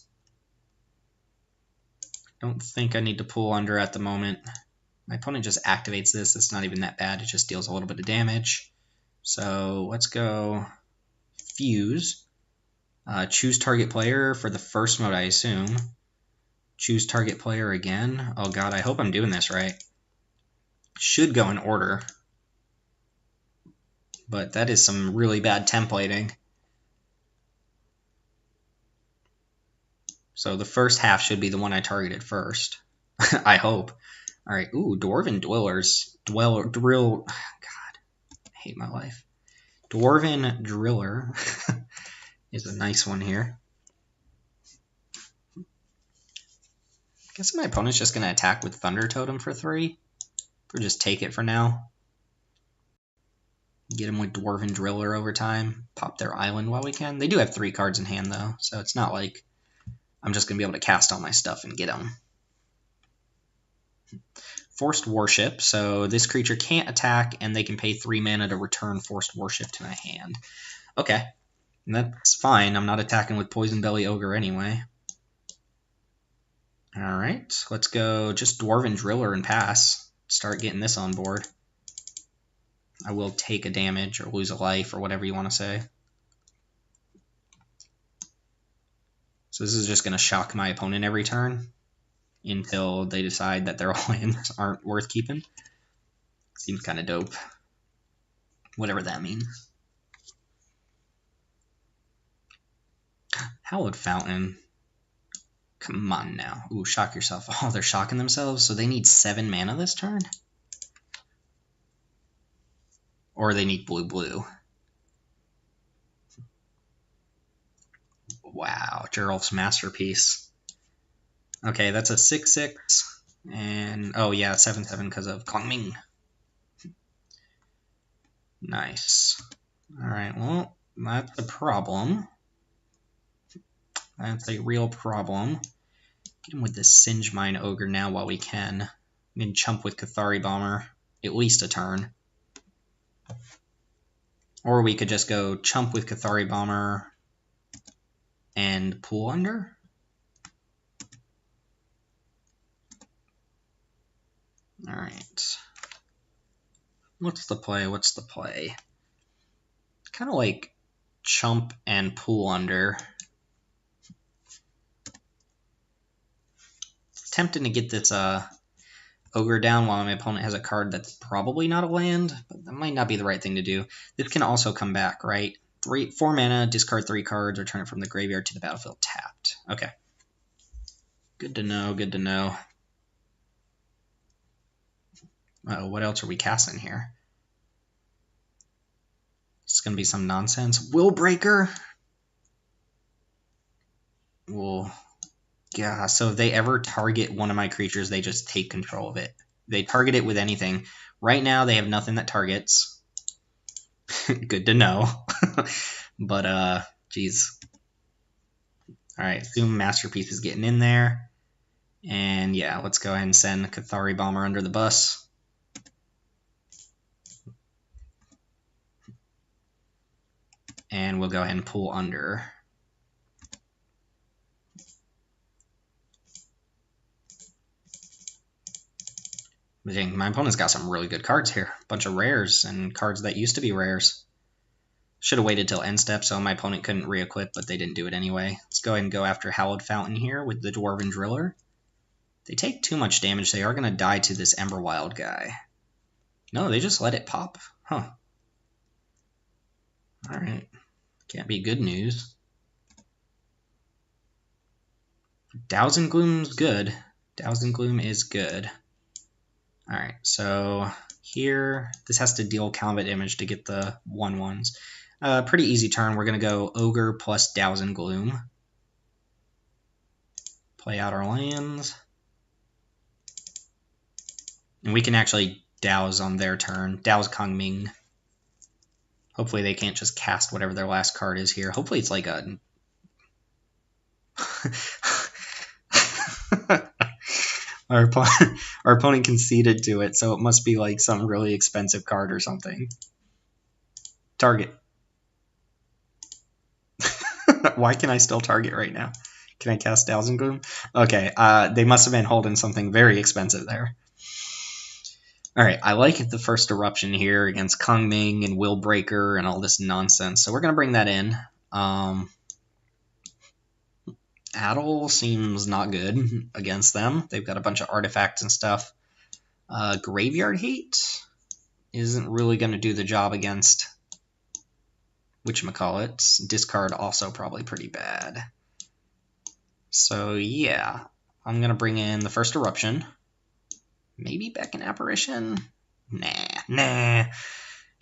Don't think I need to pull under at the moment. My opponent just activates this. It's not even that bad. It just deals a little bit of damage. So let's go Fuse. Choose target player for the first mode, I assume. Choose target player again. Oh god, I hope I'm doing this right. Should go in order. But that is some really bad templating. So the first half should be the one I targeted first. I hope. Alright, ooh, Dwarven Dwellers. Drill. God, I hate my life. Dwarven Driller is a nice one here. I guess my opponent's just going to attack with Thunder Totem for 3. Or just take it for now. Get them with Dwarven Driller over time. Pop their island while we can. They do have 3 cards in hand, though, so it's not like I'm just going to be able to cast all my stuff and get them. Forced Worship. So this creature can't attack, and they can pay 3 mana to return Forced Worship to my hand. Okay. That's fine. I'm not attacking with Poison Belly Ogre anyway. Alright. Let's go just Dwarven Driller and pass. Start getting this on board. I will take a damage or lose a life or whatever you want to say. So this is just going to shock my opponent every turn until they decide that their all-ins aren't worth keeping. Seems kind of dope. Whatever that means. Hallowed Fountain. Come on now. Ooh, shock yourself. Oh, they're shocking themselves, so they need 7 mana this turn? Or they need blue. Wow, Geralf's Masterpiece. Okay, that's a 6/6. And, oh yeah, 7/7 because of Kongming. Nice. Alright, well, that's a problem. That's a real problem. Get him with this Singe Mine Ogre now while we can. We can chump with Cathari Bomber at least a turn. Or we could just go chump with Cathari Bomber and pool under. Alright. What's the play? Kind of like chump and pool under. Tempting to get this Ogre down while my opponent has a card that's probably not a land, but that might not be the right thing to do. This can also come back, right? 4 mana, discard 3 cards, return it from the graveyard to the battlefield tapped. Okay. Good to know, good to know. Uh-oh, what else are we casting here? It's going to be some nonsense. Willbreaker? Well, yeah, so if they ever target one of my creatures, they just take control of it. They target it with anything. Right now, they have nothing that targets. Good to know. But, geez. Alright, assume Masterpiece is getting in there. And yeah, let's go ahead and send Cathari Bomber under the bus. And we'll go ahead and pull under. Dang, my opponent's got some really good cards here. A bunch of rares and cards that used to be rares. Should have waited till end step so my opponent couldn't re-equip, but they didn't do it anyway. Let's go ahead and go after Hallowed Fountain here with the Dwarven Driller. They take too much damage. They are going to die to this Emberwild guy. No, they just let it pop. Huh. Alright. Can't be good news. Dowsing Gloom's good. Dowsing Gloom is good. Alright, so here, this has to deal combat damage to get the 1/1s. Pretty easy turn. We're going to go Ogre plus Dowsing Gloom. Play out our lands. And we can actually douse on their turn. Douse Kongming. Hopefully they can't just cast whatever their last card is here. Hopefully it's like a... Our opponent conceded to it, so it must be like some really expensive card or something. Target. Why can I still target right now? Can I cast Dowsing Gloom? Okay, they must have been holding something very expensive there. Alright, I like the first eruption here against Kongming and Willbreaker and all this nonsense, so we're going to bring that in. Addle seems not good against them. They've got a bunch of artifacts and stuff. Graveyard Hate isn't really going to do the job against whatchamacallit. Discard also probably pretty bad. So yeah, I'm going to bring in the first eruption. Maybe Beckon Apparition? Nah.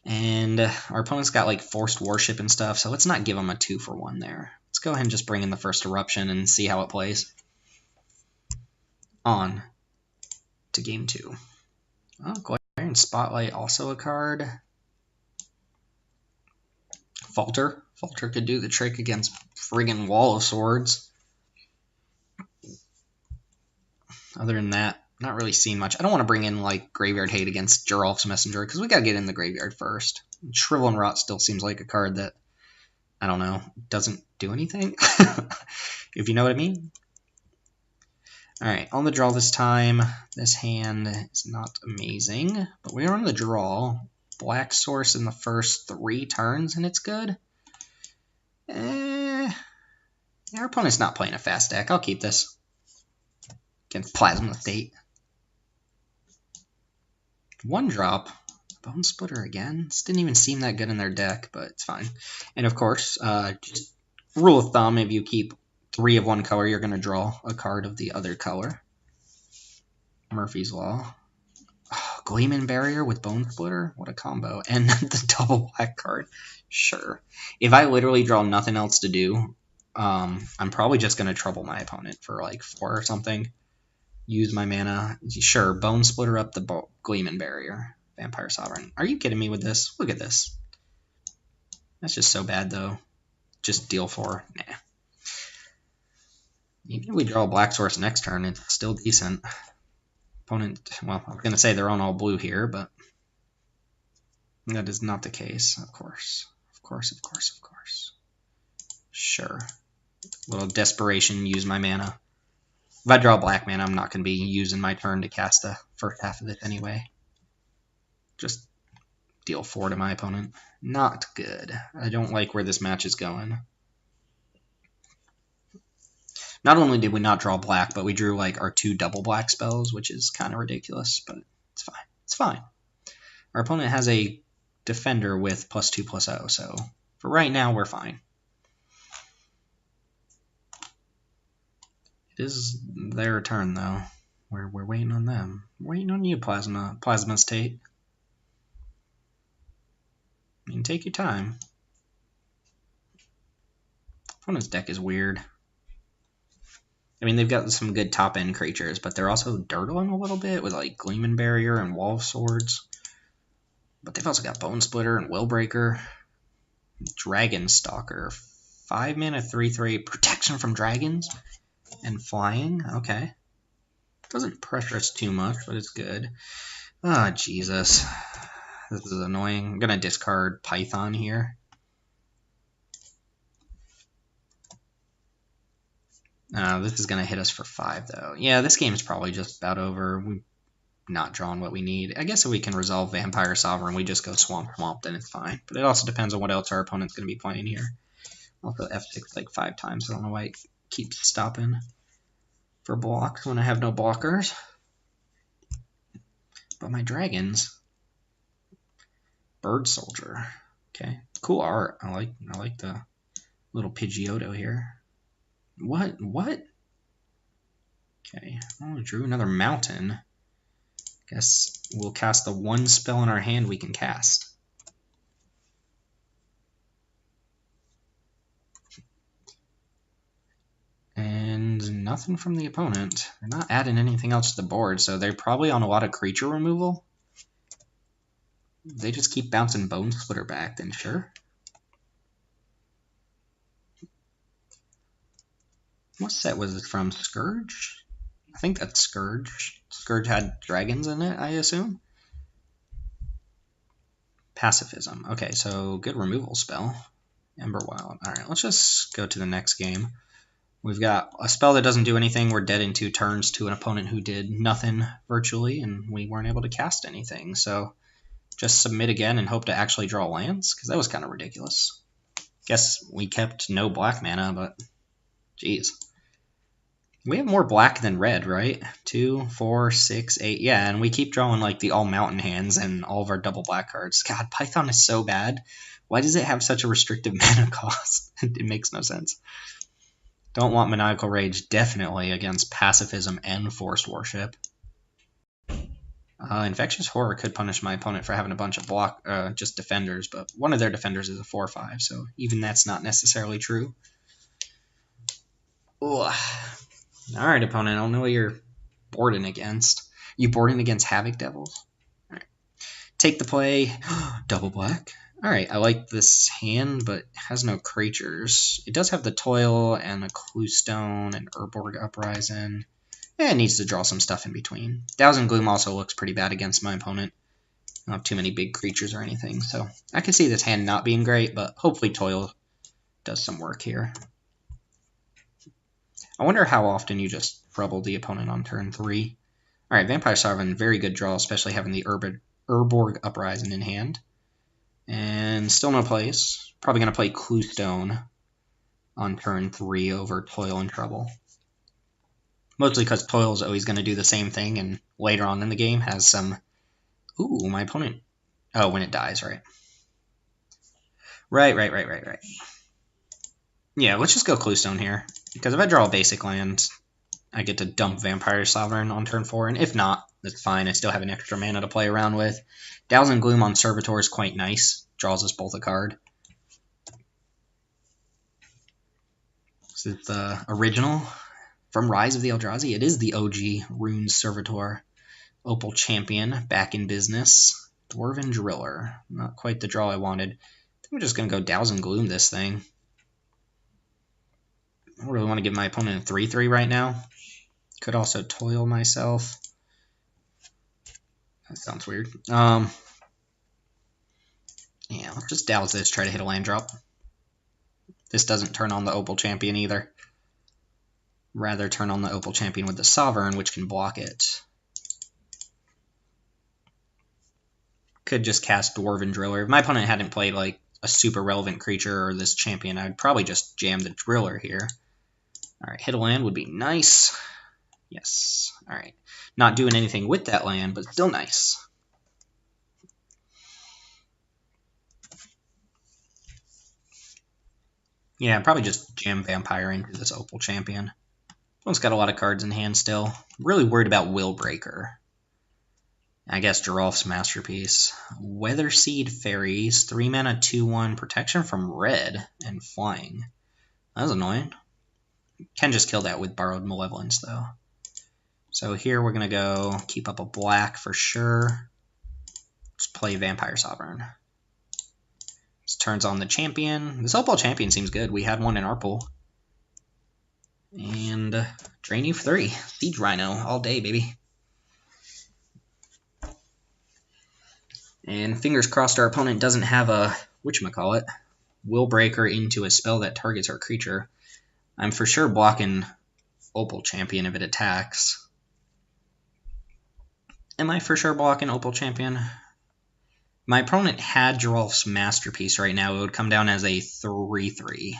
And our opponent's got like Forced Worship and stuff, so let's not give them a 2-for-1 there. Let's go ahead and just bring in the first eruption and see how it plays. On to game 2. Oh, Glaring Spotlight, also a card. Falter. Falter could do the trick against friggin' Wall of Swords. Other than that, not really seeing much. I don't want to bring in like Graveyard Hate against Geralf's Messenger because we got to get in the graveyard first. Shrivel and Rot still seems like a card that, I don't know, doesn't do anything. If you know what I mean. Alright, on the draw this time. This hand is not amazing, but we are on the draw. black source in the first 3 turns and it's good. Our opponent's not playing a fast deck. I'll keep this. Against Plasma State. 1 drop. Bone Splitter again. This didn't even seem that good in their deck, but it's fine. And of course, just rule of thumb, if you keep 3 of one color, you're going to draw a card of the other color. Murphy's Law. Oh, Gleeman Barrier with Bone Splitter? What a combo. And the double black card. Sure. If I literally draw nothing else to do, I'm probably just going to trouble my opponent for like 4 or something. Use my mana. Sure, Bone Splitter up the Gleeman Barrier. Vampire Sovereign. Are you kidding me with this? Look at this. That's just so bad, though. Just deal 4. Nah. Even if we draw a black source next turn, it's still decent. Opponent, well, I was going to say they're on all blue here, but that is not the case, of course. Of course, of course, of course. Sure. Little desperation, use my mana. If I draw black mana, I'm not going to be using my turn to cast the first half of it anyway. Just deal 4 to my opponent. Not good. I don't like where this match is going. Not only did we not draw black, but we drew like our 2 double black spells, which is kind of ridiculous, but it's fine. It's fine. Our opponent has a defender with +2/+0, so for right now, we're fine. It is their turn, though. We're waiting on them. We're waiting on you, Plasma State. I mean, take your time. Opponent's deck is weird. I mean, they've got some good top-end creatures, but they're also dirtling a little bit with, like, Gleeman Barrier and Wall of Swords. But they've also got Bone Splitter and Willbreaker. Dragon Stalker. 5 mana, 3/3. Protection from dragons and flying. Okay. Doesn't pressure us too much, but it's good. Ah, Jesus. This is annoying. I'm going to discard Python here. This is going to hit us for 5, though. Yeah, this game is probably just about over. We've not drawn what we need. I guess if we can resolve Vampire Sovereign, we just go Swamp, then it's fine. But it also depends on what else our opponent's going to be playing here. Also F6 like 5 times. I don't know why it keeps stopping for blocks when I have no blockers. But my dragons... Bird Soldier. Okay. Cool art. I like the little Pidgeotto here. What? Okay. Oh, we drew another mountain. Guess we'll cast the 1 spell in our hand we can cast. And nothing from the opponent. They're not adding anything else to the board, so they're probably on a lot of creature removal. They just keep bouncing Bone Splitter back, then sure. What set was it from? Scourge? I think that's Scourge. Scourge had dragons in it, I assume. Pacifism. Okay, so good removal spell. Emberwild. Alright, let's just go to the next game. We've got a spell that doesn't do anything. We're dead in 2 turns to an opponent who did nothing virtually, and we weren't able to cast anything. So just submit again and hope to actually draw lands, because that was kind of ridiculous. Guess we kept no black mana, but geez. We have more black than red, right? 2, 4, 6, 8. Yeah, and we keep drawing like the all mountain hands and all of our double black cards. God, Python is so bad. Why does it have such a restrictive mana cost? It makes no sense. Don't want Maniacal Rage definitely against Pacifism and Forced Worship. Infectious Horror could punish my opponent for having a bunch of just defenders, but one of their defenders is a 4/5, so even that's not necessarily true. Ugh. Alright, opponent, I don't know what you're boarding against. You boarding against Havoc Devils? Alright. Take the play. Double black. Alright, I like this hand, but it has no creatures. It does have the Toil and a Cluestone and Urborg Uprising. It needs to draw some stuff in between. Thousand Gloom also looks pretty bad against my opponent. I don't have too many big creatures or anything, so I can see this hand not being great, but hopefully Toil does some work here. I wonder how often you just trouble the opponent on turn 3. Alright, Vampire Sovereign, very good draw, especially having the Urborg Uprising in hand. And still no plays. Probably going to play Cluestone on turn 3 over Toil and Trouble. Mostly because Toil is always going to do the same thing, and later on in the game has some... Ooh, my opponent... Oh, when it dies, right. Right. Yeah, let's just go Cluestone here. Because if I draw a basic land, I get to dump Vampire Sovereign on turn 4, and if not, that's fine. I still have an extra mana to play around with. Thousand Gloom on Servitor is quite nice. Draws us both a card. This is the original from Rise of the Eldrazi. It is the OG Rune Servitor. Opal Champion, back in business. Dwarven Driller. Not quite the draw I wanted. I think we're just going to go Thousand Gloom this thing. I don't really want to give my opponent a 3-3 right now. Could also Toil myself. That sounds weird. Yeah, let's just douse this, try to hit a land drop. This doesn't turn on the Opal Champion either. Rather turn on the Opal Champion with the Sovereign, which can block it. Could just cast Dwarven Driller. If my opponent hadn't played like a super relevant creature or this champion, I'd probably just jam the Driller here. Alright, hit a land would be nice. Yes. Alright. Not doing anything with that land, but still nice. Yeah, probably just jam Vampire into this Opal Champion. One's got a lot of cards in hand still. I'm really worried about Willbreaker. I guess Geralf's Masterpiece. Weatherseed Fairies, 3 mana, 2/1, protection from red, and flying. That was annoying. Can just kill that with Borrowed Malevolence, though. So here we're going to go keep up a black for sure. Just play Vampire Sovereign. This turns on the champion. This Opal Champion seems good. We had one in our pool. And drain you for 3. Siege Rhino all day, baby. And fingers crossed our opponent doesn't have a, whatchamacallit, Willbreaker into a spell that targets our creature. I'm for sure blocking Opal Champion if it attacks. Am I for sure blocking Opal Champion? My opponent had Geralf's Masterpiece right now. It would come down as a 3/3.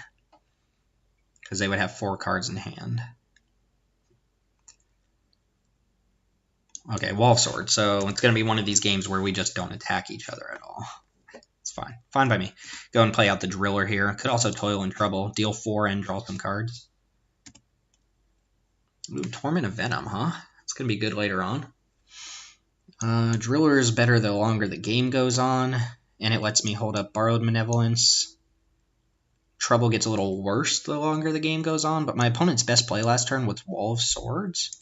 Because they would have 4 cards in hand. Okay, Wall of Swords. So it's going to be one of these games where we just don't attack each other at all. It's fine. Fine by me. Go and play out the Driller here. Could also Toil in Trouble. Deal 4 and draw some cards. Ooh, Torment of Venom, huh? It's going to be good later on. Driller is better the longer the game goes on. And it lets me hold up Borrowed Malevolence. Trouble gets a little worse the longer the game goes on. But my opponent's best play last turn was Wall of Swords.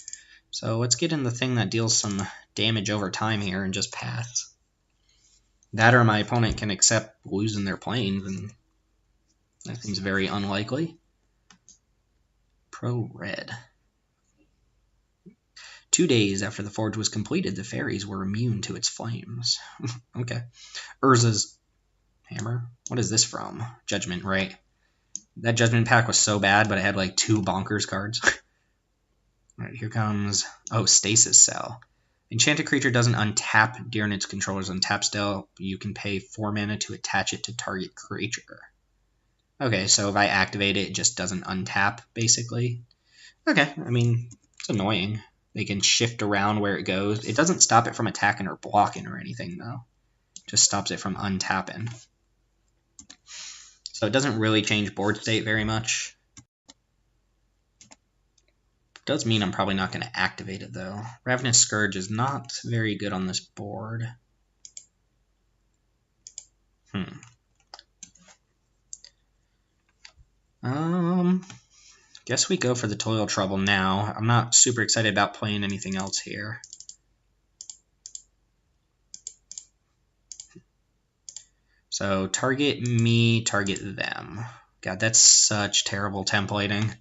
So let's get in the thing that deals some damage over time here and just pass. That or my opponent can accept losing their planes, and that seems very unlikely. Pro Red. 2 days after the forge was completed, the fairies were immune to its flames. Okay. Urza's Hammer. What is this from? Judgment, right? That Judgment pack was so bad, but it had like 2 bonkers cards. Alright, here comes... Oh, Stasis Cell. Enchanted creature doesn't untap during its controller's untap spell. You can pay 4 mana to attach it to target creature. Okay, so if I activate it, it just doesn't untap, basically. Okay, I mean, it's annoying. They can shift around where it goes. It doesn't stop it from attacking or blocking or anything, though. It just stops it from untapping. So it doesn't really change board state very much. Does mean I'm probably not going to activate it, though. Ravenous Scourge is not very good on this board. Guess we go for the Toil Trouble now. I'm not super excited about playing anything else here. So target me, target them. God, that's such terrible templating.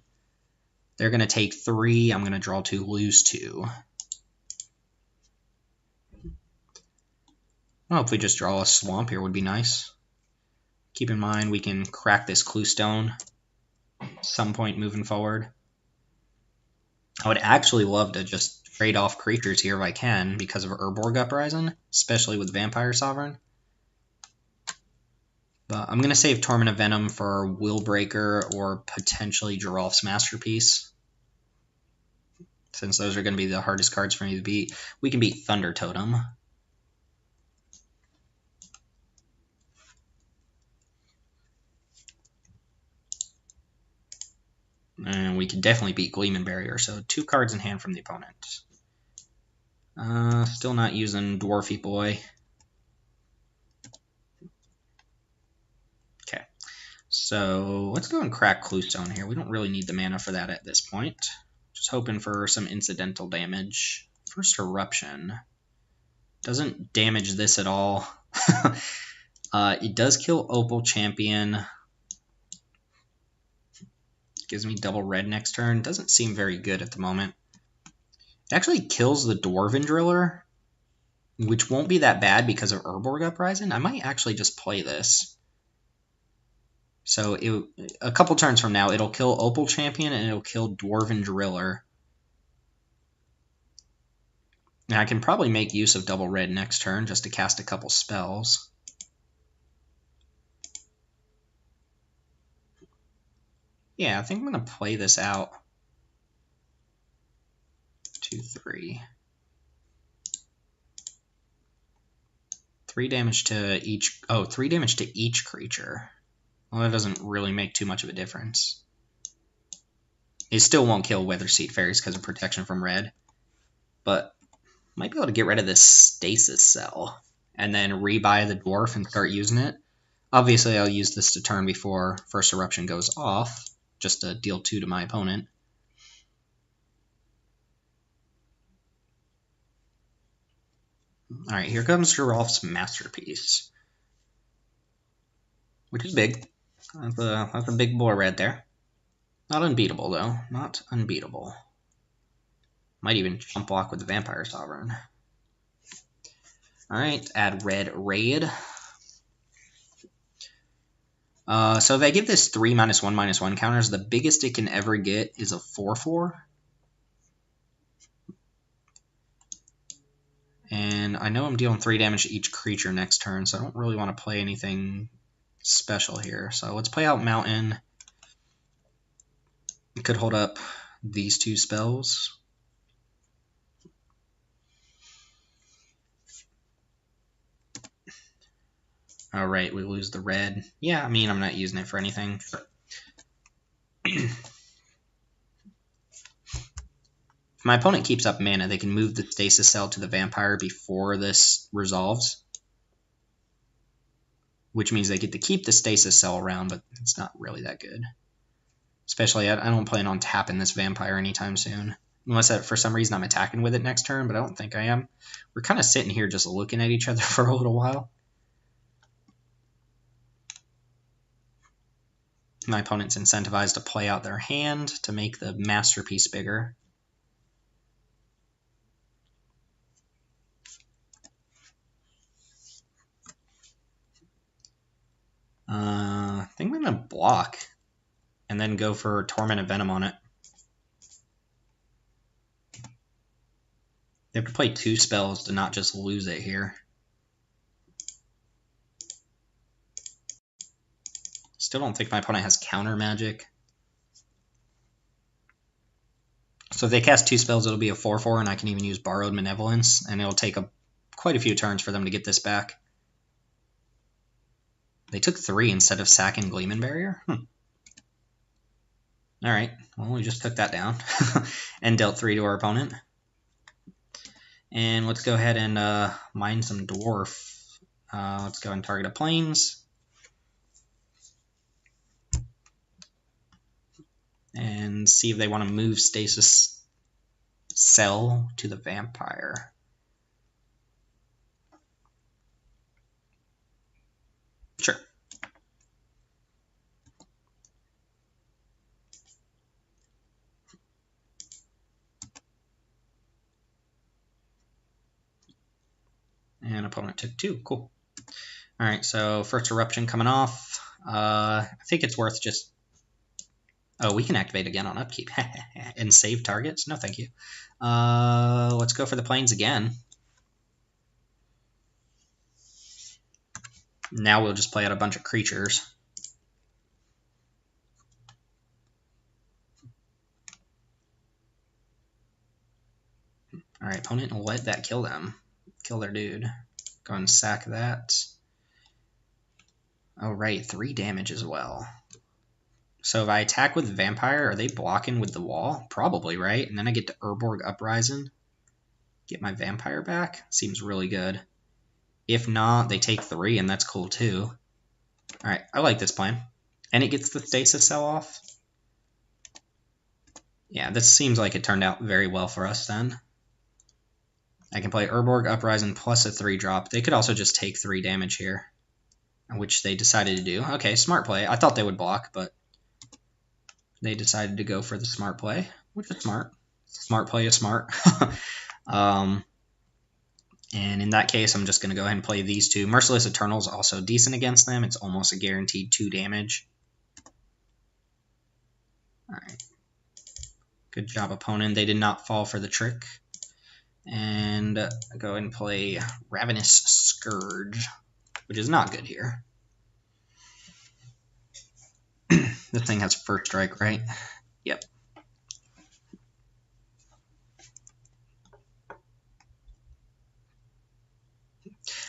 They're going to take 3. I'm going to draw 2, lose 2. Well, if we just draw a Swamp here would be nice. Keep in mind we can crack this Cluestone at some point moving forward. I would actually love to just trade off creatures here if I can because of Urborg Uprising, especially with Vampire Sovereign. But I'm going to save Torment of Venom for Willbreaker or potentially Geralf's Masterpiece, since those are going to be the hardest cards for me to beat. We can beat Thunder Totem. And we can definitely beat Gleeman Barrier, so 2 cards in hand from the opponent. Still not using Dwarfy Boy. Okay, so let's go and crack Cluestone here. We don't really need the mana for that at this point. Just hoping for some incidental damage. First Eruption. Doesn't damage this at all. It does kill Opal Champion. Gives me double red next turn. Doesn't seem very good at the moment. It actually kills the Dwarven Driller, which won't be that bad because of Urborg Uprising. I might actually just play this. So a couple turns from now, it'll kill Opal Champion and it'll kill Dwarven Driller. And I can probably make use of double red next turn just to cast a couple spells. Yeah, I think I'm going to play this out. 2, 3. 3 damage to each... Oh, 3 damage to each creature. Well, that doesn't really make too much of a difference. It still won't kill Weatherseat Fairies because of protection from red. But might be able to get rid of this Stasis Cell. And then rebuy the Dwarf and start using it. Obviously, I'll use this to turn before First Eruption goes off. Just to deal 2 to my opponent. Alright, here comes Geralf's Masterpiece. Which is big. That's a big boy right there. Not unbeatable, though. Not unbeatable. Might even jump block with the Vampire Sovereign. Alright, add red raid. So if I give this 3 -1/-1 counters, the biggest it can ever get is a 4/4. And I know I'm dealing 3 damage to each creature next turn, so I don't really want to play anything special here. So let's play out Mountain. It could hold up these 2 spells. All right, we lose the red. Yeah, I mean, I'm not using it for anything. If my opponent keeps up mana, they can move the Stasis Cell to the Vampire before this resolves. Which means they get to keep the Stasis Cell around, but it's not really that good. Especially, I don't plan on tapping this Vampire anytime soon. Unless for some reason I'm attacking with it next turn, but I don't think I am. We're kind of sitting here just looking at each other for a little while. My opponent's incentivized to play out their hand to make the Masterpiece bigger. I think I'm going to block and then go for Torment of Venom on it. They have to play 2 spells to not just lose it here. Still don't think my opponent has counter magic. So if they cast 2 spells, it'll be a 4/4, and I can even use Borrowed Malevolence, and it'll take quite a few turns for them to get this back. They took 3 instead of sacking Gleeman Barrier? Alright, well, we just took that down and dealt 3 to our opponent. And let's go ahead and mine some Dwarf. Let's go and target a Plains. And see if they want to move Stasis Cell to the Vampire. Sure. And opponent took 2. Cool. Alright, so first Eruption coming off. I think it's worth just... Oh, we can activate again on upkeep. And save targets? No, thank you. Let's go for the Plains again. Now we'll just play out a bunch of creatures. Alright, opponent will let that kill them. Kill their dude. Go and sack that. Oh, right, 3 damage as well. So if I attack with Vampire, are they blocking with the wall? Probably, right? And then I get to Urborg Uprising. Get my Vampire back? Seems really good. If not, they take 3, and that's cool too. Alright, I like this plan. And it gets the Stasis Cell off. Yeah, this seems like it turned out very well for us then. I can play Urborg Uprising plus a 3-drop. They could also just take 3 damage here, which they decided to do. Okay, smart play. I thought they would block, but they decided to go for the smart play, which is smart. Smart play is smart. And in that case, I'm just going to go ahead and play these 2. Merciless Eternal is also decent against them. It's almost a guaranteed 2 damage. Alright. Good job, opponent. They did not fall for the trick. And go ahead and play Ravenous Scourge, which is not good here. This thing has first strike, right? Yep.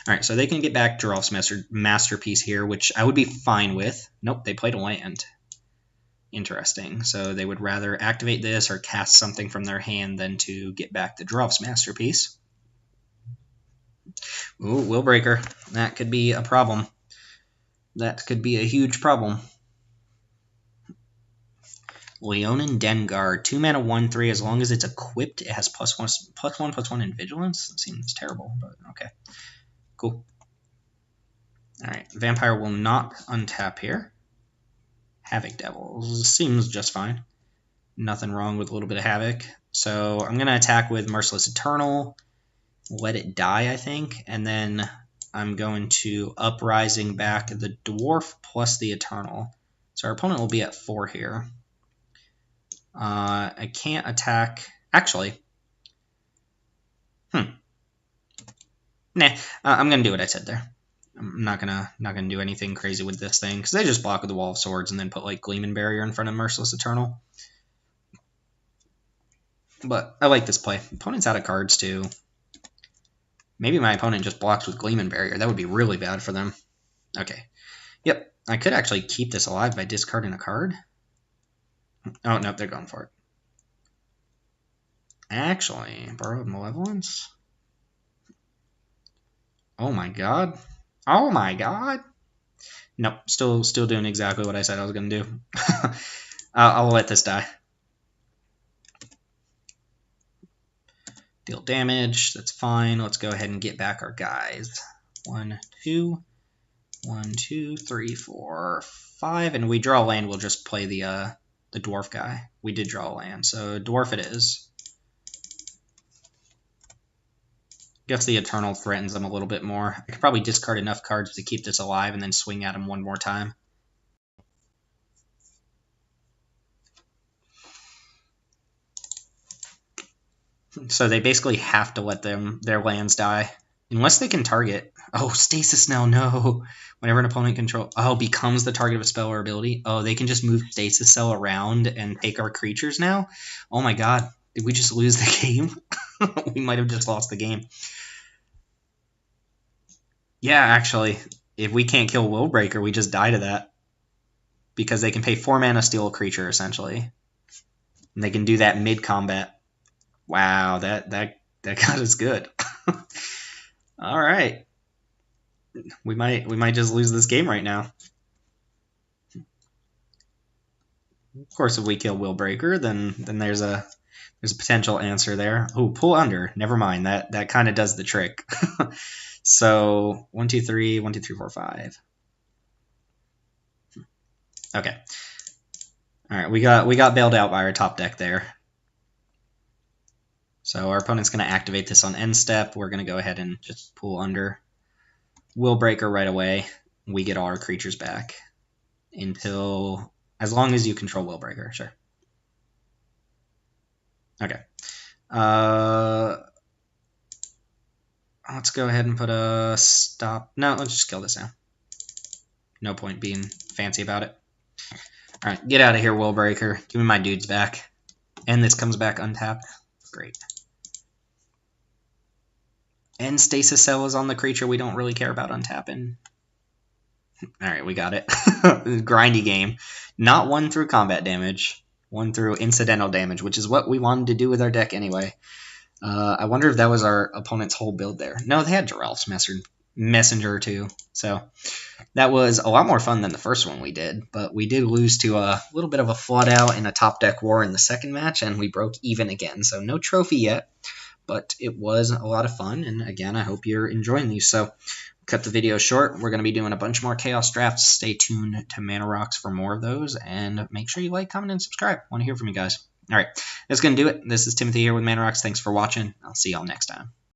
Alright, so they can get back Geralf's Masterpiece here, which I would be fine with. Nope, they played a land. Interesting. So they would rather activate this or cast something from their hand than to get back the Geralf's Masterpiece. Ooh, Willbreaker. That could be a problem. That could be a huge problem. Leonin Dengar, 2 mana 1/3. As long as it's equipped, it has +1/+1 in Vigilance. It seems terrible, but okay. Cool. Alright, Vampire will not untap here. Havoc Devils seems just fine. Nothing wrong with a little bit of Havoc. So I'm going to attack with Merciless Eternal. Let it die, I think. And then I'm going to Uprising back the Dwarf plus the Eternal. So our opponent will be at 4 here. I can't attack... Actually. Nah, I'm going to do what I said there. I'm not gonna do anything crazy with this thing, because they just block with the Wall of Swords and then put like Gleeman Barrier in front of Merciless Eternal. But I like this play. Opponent's out of cards too. Maybe my opponent just blocks with Gleeman Barrier. That would be really bad for them. Okay. Yep. I could actually keep this alive by discarding a card. Oh, no, they're going for it. Actually, Borrowed Malevolence? Oh my god. Oh my god. Nope, still doing exactly what I said I was going to do. I'll let this die. Deal damage, that's fine. Let's go ahead and get back our guys. 1, 2, 1, 2, 3, 4, 5, and we draw a land. We'll just play the dwarf guy. We did draw a land, so dwarf it is. Guess the Eternal threatens them a little bit more. I could probably discard enough cards to keep this alive and then swing at him one more time. So they basically have to let their lands die. Unless they can target. Oh, Stasis now, no. Whenever an opponent becomes the target of a spell or ability. Oh, they can just move Stasis Cell around and take our creatures now? Oh my god. Did we just lose the game? We might have just lost the game. Yeah, actually. If we can't kill Willbreaker, we just die to that. Because they can pay 4 mana, steal a creature, essentially. And they can do that mid-combat. Wow, that got us good. All right, we might just lose this game right now. Of course, if we kill Willbreaker, then there's a potential answer there. Oh, pull under. Never mind. That kind of does the trick. So 1, 2, 3, 1, 2, 3, 4, 5. Okay. All right, we got bailed out by our top deck there. So our opponent's going to activate this on end step. We're going to go ahead and just pull under. Willbreaker right away. We get all our creatures back until, as long as you control Willbreaker, sure. Okay. Let's go ahead and put a stop. No, let's just kill this now. No point being fancy about it. Alright, get out of here, Will Breaker. Give me my dudes back. And this comes back untapped. Great. And Stasis Cell is on the creature we don't really care about untapping. Alright, we got it. Grindy game. Not one through combat damage. One through incidental damage, which is what we wanted to do with our deck anyway. I wonder if that was our opponent's whole build there. No, they had Geralf's Messenger too. So that was a lot more fun than the first one we did. But we did lose to a little bit of a flood out in a top deck war in the second match, and we broke even again. So no trophy yet, but it was a lot of fun. And again, I hope you're enjoying these. So cut the video short. We're going to be doing a bunch more Chaos Drafts. Stay tuned to Mana Rocks for more of those. And make sure you like, comment, and subscribe. I want to hear from you guys. All right, that's going to do it. This is Timothy here with Mana Rocks. Thanks for watching. I'll see y'all next time.